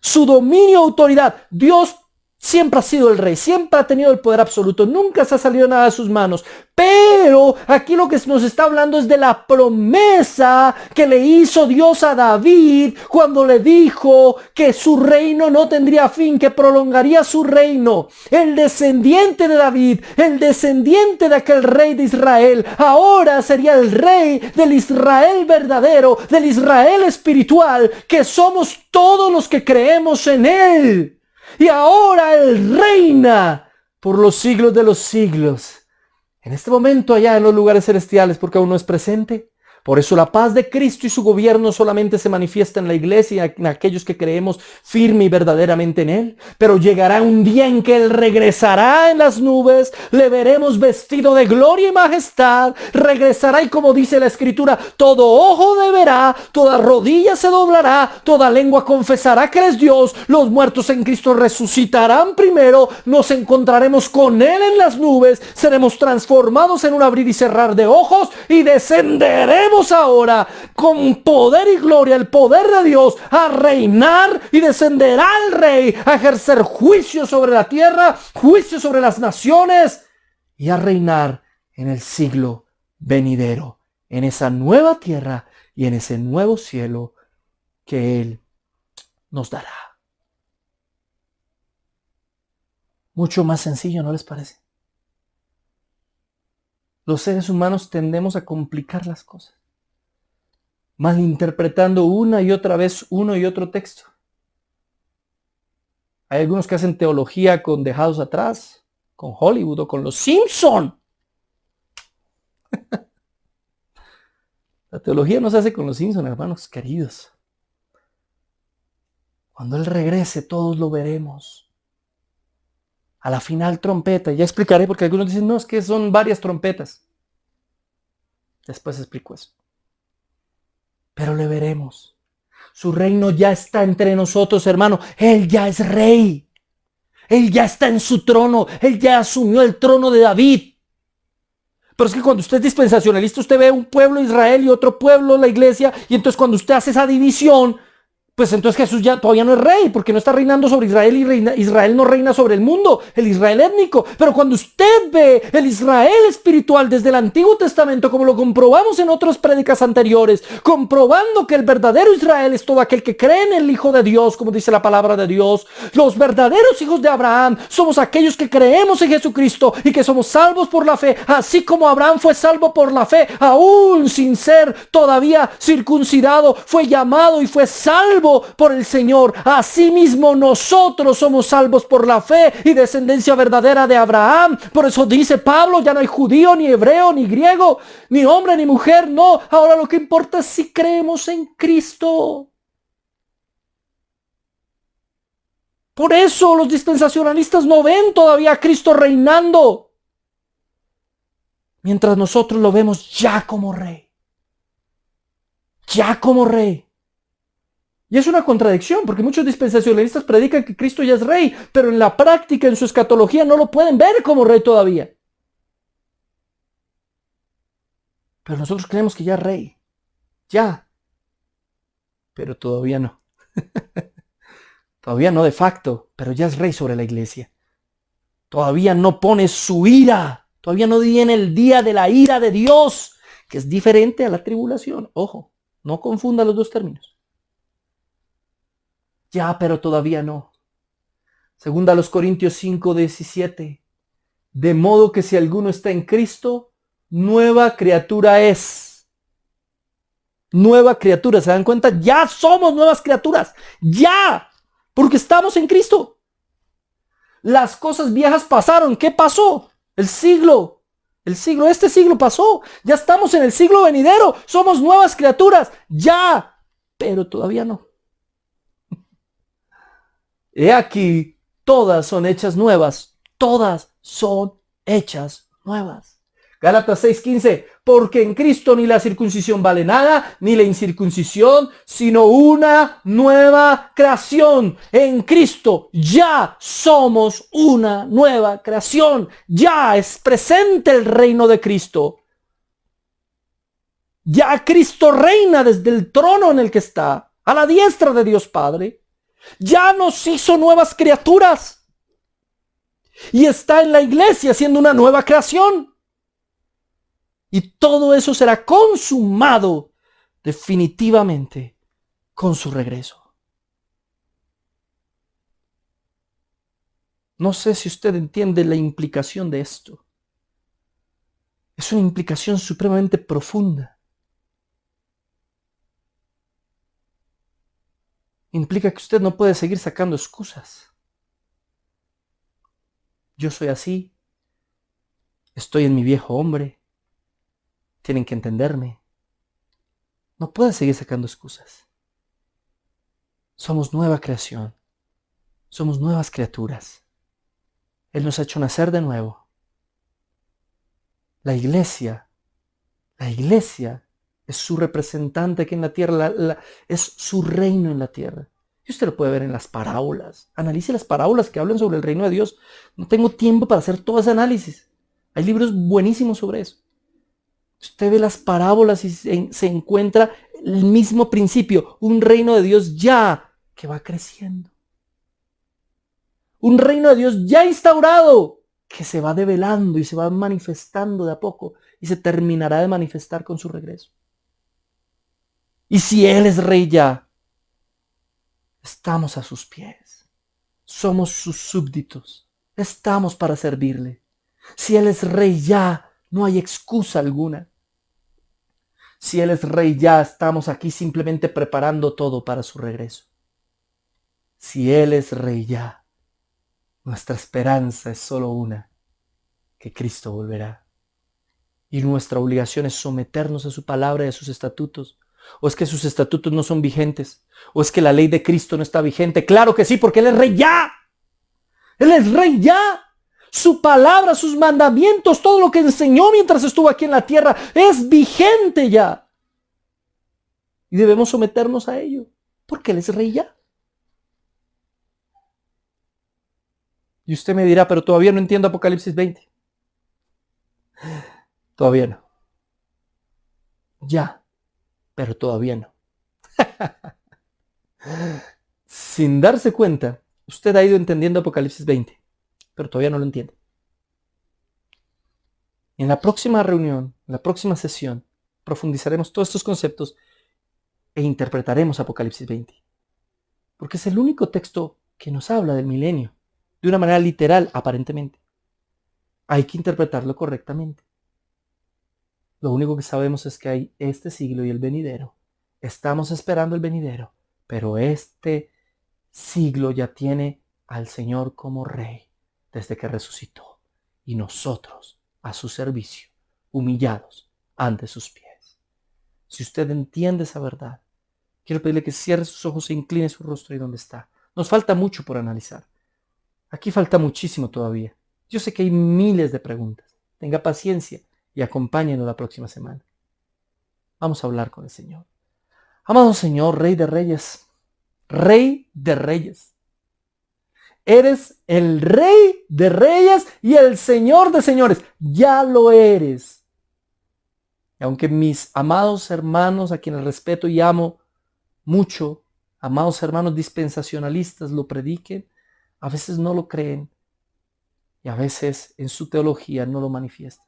A: Su dominio, autoridad. Dios siempre ha sido el rey, siempre ha tenido el poder absoluto, nunca se ha salido nada de sus manos. Pero aquí lo que nos está hablando es de la promesa que le hizo Dios a David cuando le dijo que su reino no tendría fin, que prolongaría su reino. El descendiente de David, el descendiente de aquel rey de Israel, ahora sería el rey del Israel verdadero, del Israel espiritual, que somos todos los que creemos en él. Y ahora Él reina por los siglos de los siglos. En este momento allá en los lugares celestiales, porque aún no es presente. Por eso la paz de Cristo y su gobierno solamente se manifiesta en la iglesia y en aquellos que creemos firme y verdaderamente en Él. Pero llegará un día en que Él regresará en las nubes, le veremos vestido de gloria y majestad, regresará y como dice la Escritura, todo ojo le verá, toda rodilla se doblará, toda lengua confesará que Él es Dios, los muertos en Cristo resucitarán primero, nos encontraremos con Él en las nubes, seremos transformados en un abrir y cerrar de ojos y descenderemos ahora con poder y gloria, el poder de Dios, a reinar, y descenderá el rey a ejercer juicio sobre la tierra, juicio sobre las naciones, y a reinar en el siglo venidero, en esa nueva tierra y en ese nuevo cielo que Él nos dará. Mucho más sencillo, ¿no les parece? Los seres humanos tendemos a complicar las cosas, malinterpretando una y otra vez uno y otro texto. Hay algunos que hacen teología con dejados atrás, con Hollywood o con los Simpson. La teología no se hace con los Simpson, hermanos queridos. Cuando Él regrese, todos lo veremos. A la final trompeta, ya explicaré porque algunos dicen, no, es que son varias trompetas. Después explico eso. Pero le veremos. Su reino ya está entre nosotros, hermano. Él ya es rey. Él ya está en su trono. Él ya asumió el trono de David. Pero es que cuando usted es dispensacionalista, usted ve un pueblo Israel y otro pueblo la iglesia. Y entonces cuando usted hace esa división, pues entonces Jesús ya todavía no es rey, porque no está reinando sobre Israel y Israel no reina sobre el mundo, el Israel étnico. Pero cuando usted ve el Israel espiritual desde el Antiguo Testamento, como lo comprobamos en otras prédicas anteriores, comprobando que el verdadero Israel es todo aquel que cree en el Hijo de Dios, como dice la palabra de Dios. Los verdaderos hijos de Abraham somos aquellos que creemos en Jesucristo y que somos salvos por la fe, así como Abraham fue salvo por la fe, aún sin ser todavía circuncidado, fue llamado y fue salvo por el Señor. Asimismo nosotros somos salvos por la fe y descendencia verdadera de Abraham. Por eso dice Pablo, ya no hay judío, ni hebreo, ni griego, ni hombre, ni mujer, no. Ahora lo que importa es si creemos en Cristo. Por eso los dispensacionalistas no ven todavía a Cristo reinando, mientras nosotros lo vemos ya como rey. Ya como rey. Y es una contradicción, porque muchos dispensacionalistas predican que Cristo ya es rey, pero en la práctica, en su escatología, no lo pueden ver como rey todavía. Pero nosotros creemos que ya es rey. Ya. Pero todavía no. Todavía no de facto, pero ya es rey sobre la iglesia. Todavía no pone su ira. Todavía no viene el día de la ira de Dios, que es diferente a la tribulación. Ojo, no confunda los dos términos. Ya, pero todavía no. Segunda a los Corintios 5:17. De modo que si alguno está en Cristo, nueva criatura es. Nueva criatura, ¿se dan cuenta? Ya somos nuevas criaturas. Ya, porque estamos en Cristo. Las cosas viejas pasaron. ¿Qué pasó? Este siglo pasó. Ya estamos en el siglo venidero. Somos nuevas criaturas. Ya, pero todavía no. He aquí, todas son hechas nuevas. Todas son hechas nuevas. Gálatas 6:15. Porque en Cristo ni la circuncisión vale nada, ni la incircuncisión, sino una nueva creación. En Cristo ya somos una nueva creación. Ya es presente el reino de Cristo. Ya Cristo reina desde el trono en el que está, a la diestra de Dios Padre. Ya nos hizo nuevas criaturas. Y está en la iglesia siendo una nueva creación. Y todo eso será consumado definitivamente con su regreso. No sé si usted entiende la implicación de esto. Es una implicación supremamente profunda. Implica que usted no puede seguir sacando excusas. Yo soy así. Estoy en mi viejo hombre. Tienen que entenderme. No puede seguir sacando excusas. Somos nueva creación. Somos nuevas criaturas. Él nos ha hecho nacer de nuevo. La iglesia es su representante aquí en la tierra, es su reino en la tierra. Y usted lo puede ver en las parábolas. Analice las parábolas que hablan sobre el reino de Dios. No tengo tiempo para hacer todo ese análisis. Hay libros buenísimos sobre eso. Usted ve las parábolas y se encuentra el mismo principio. Un reino de Dios ya que va creciendo. Un reino de Dios ya instaurado. que se va develando y se va manifestando de a poco y se terminará de manifestar con su regreso. Y si Él es rey ya, estamos a sus pies, somos sus súbditos, estamos para servirle. Si Él es rey ya, no hay excusa alguna. Si Él es rey ya, estamos aquí simplemente preparando todo para su regreso. Si Él es rey ya, nuestra esperanza es solo una, que Cristo volverá. Y nuestra obligación es someternos a su palabra y a sus estatutos. ¿O es que sus estatutos no son vigentes? ¿O es que la ley de Cristo no está vigente? Claro que sí, porque Él es rey ya. Él es rey ya. Su palabra, sus mandamientos, todo lo que enseñó mientras estuvo aquí en la tierra es vigente ya. Y debemos someternos a ello, porque Él es rey ya. Y usted me dirá, pero todavía no entiendo Apocalipsis 20. Todavía no. Ya, pero todavía no. Sin darse cuenta, usted ha ido entendiendo Apocalipsis 20, pero todavía no lo entiende. En la próxima reunión, en la próxima sesión, profundizaremos todos estos conceptos e interpretaremos Apocalipsis 20. Porque es el único texto que nos habla del milenio, de una manera literal, aparentemente. Hay que interpretarlo correctamente. Lo único que sabemos es que hay este siglo y el venidero. Estamos esperando el venidero, pero este siglo ya tiene al Señor como Rey desde que resucitó, y nosotros a su servicio, humillados ante sus pies. Si usted entiende esa verdad, quiero pedirle que cierre sus ojos e incline su rostro ahí donde está. Nos falta mucho por analizar. Aquí falta muchísimo todavía. Yo sé que hay miles de preguntas. Tenga paciencia y acompáñenos la próxima semana. Vamos a hablar con el Señor. Amado Señor, Rey de Reyes, Rey de Reyes. Eres el Rey de Reyes y el Señor de Señores. Ya lo eres. Y aunque mis amados hermanos, a quienes respeto y amo mucho, amados hermanos dispensacionalistas, lo prediquen, a veces no lo creen y a veces en su teología no lo manifiestan.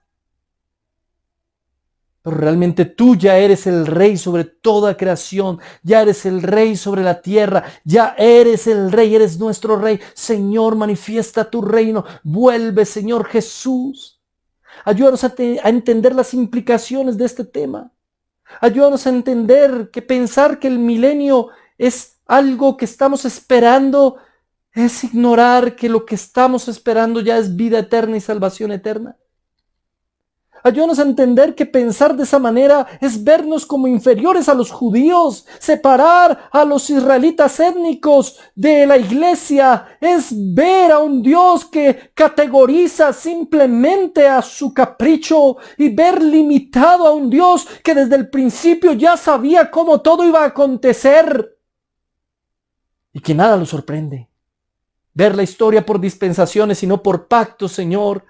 A: Pero realmente tú ya eres el Rey sobre toda creación, ya eres el Rey sobre la tierra, ya eres el Rey, eres nuestro Rey. Señor, manifiesta tu reino, vuelve, Señor Jesús. Ayúdanos a entender las implicaciones de este tema. Ayúdanos a entender que pensar que el milenio es algo que estamos esperando es ignorar que lo que estamos esperando ya es vida eterna y salvación eterna. Ayúdanos a entender que pensar de esa manera es vernos como inferiores a los judíos, separar a los israelitas étnicos de la iglesia, es ver a un Dios que categoriza simplemente a su capricho y ver limitado a un Dios que desde el principio ya sabía cómo todo iba a acontecer y que nada lo sorprende. Ver la historia por dispensaciones y no por pactos, Señor,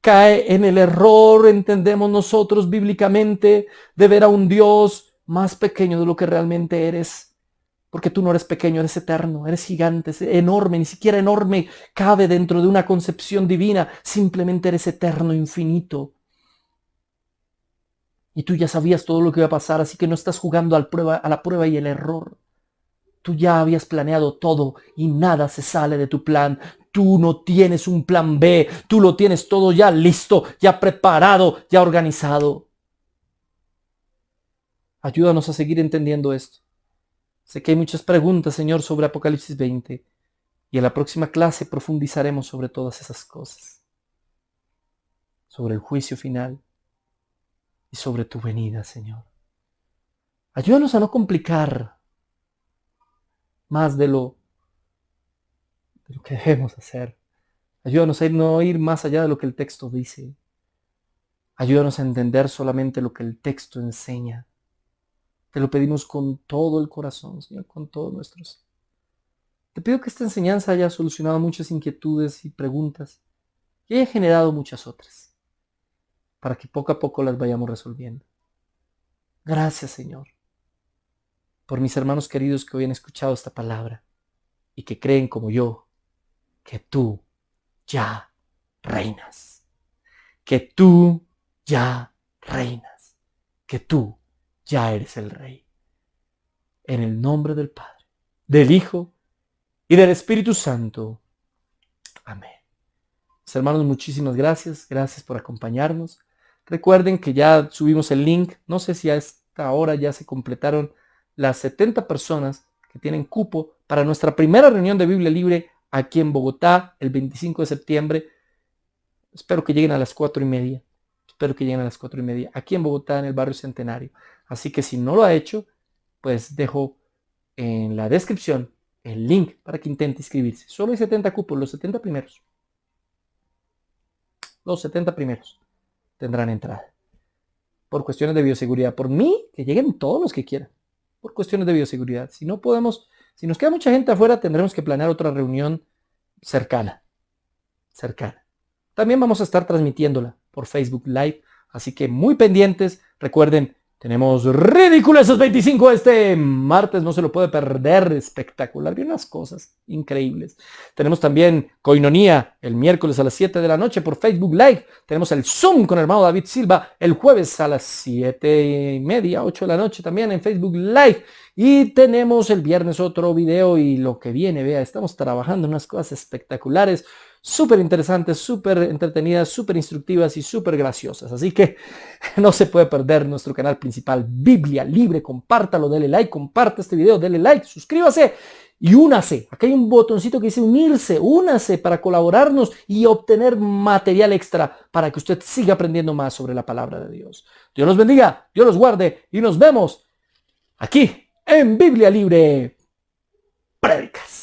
A: cae en el error, entendemos nosotros bíblicamente, de ver a un Dios más pequeño de lo que realmente eres. Porque tú no eres pequeño, eres eterno, eres gigante, eres enorme, ni siquiera enorme cabe dentro de una concepción divina, simplemente eres eterno, infinito. Y tú ya sabías todo lo que iba a pasar, así que no estás jugando a la prueba y el error. Tú ya habías planeado todo y nada se sale de tu plan. Tú no tienes un plan B, tú lo tienes todo ya listo, ya preparado, ya organizado. Ayúdanos a seguir entendiendo esto. Sé que hay muchas preguntas, Señor, sobre Apocalipsis 20 y en la próxima clase profundizaremos sobre todas esas cosas, sobre el juicio final y sobre tu venida, Señor. Ayúdanos a no complicar más de lo que debemos hacer. Ayúdanos a no ir más allá de lo que el texto dice. Ayúdanos a entender solamente lo que el texto enseña. Te lo pedimos con todo el corazón, Señor, con todos nuestros. Te pido que esta enseñanza haya solucionado muchas inquietudes y preguntas y haya generado muchas otras, para que poco a poco las vayamos resolviendo. Gracias, Señor, por mis hermanos queridos que hoy han escuchado esta palabra y que creen como yo que tú ya reinas. Que tú ya reinas. Que tú ya eres el Rey. En el nombre del Padre, del Hijo y del Espíritu Santo. Amén. Mis hermanos, muchísimas gracias. Gracias por acompañarnos. Recuerden que ya subimos el link. No sé si a esta hora ya se completaron las 70 personas que tienen cupo para nuestra primera reunión de Biblia Libre aquí en Bogotá el 25 de septiembre. Espero que lleguen a las 4:30. Espero que lleguen a las 4:30 aquí en Bogotá, en el barrio Centenario. Así que si no lo ha hecho, pues dejo en la descripción el link para que intente inscribirse. Solo hay 70 cupos, los 70 primeros. Los 70 primeros tendrán entrada. Por cuestiones de bioseguridad. Por mí, que lleguen todos los que quieran. Por cuestiones de bioseguridad. Si no podemos, si nos queda mucha gente afuera, tendremos que planear otra reunión cercana. También vamos a estar transmitiéndola por Facebook Live. Así que muy pendientes. Recuerden, tenemos Ridículos esos 25 este martes. No se lo puede perder. Espectacular. Vienen unas cosas increíbles. Tenemos también Coinonía el miércoles a las 7 de la noche por Facebook Live. Tenemos el Zoom con el hermano David Silva el jueves a las 7:30, 8 de la noche también en Facebook Live. Y tenemos el viernes otro video y lo que viene, vea, estamos trabajando en unas cosas espectaculares, súper interesantes, súper entretenidas, súper instructivas y súper graciosas. Así que no se puede perder nuestro canal principal, Biblia Libre. Compártalo, dele like, comparte este video, dele like, suscríbase y únase. Aquí hay un botoncito que dice unirse, únase para colaborarnos y obtener material extra para que usted siga aprendiendo más sobre la palabra de Dios. Dios los bendiga, Dios los guarde y nos vemos aquí en Biblia Libre Prédicas.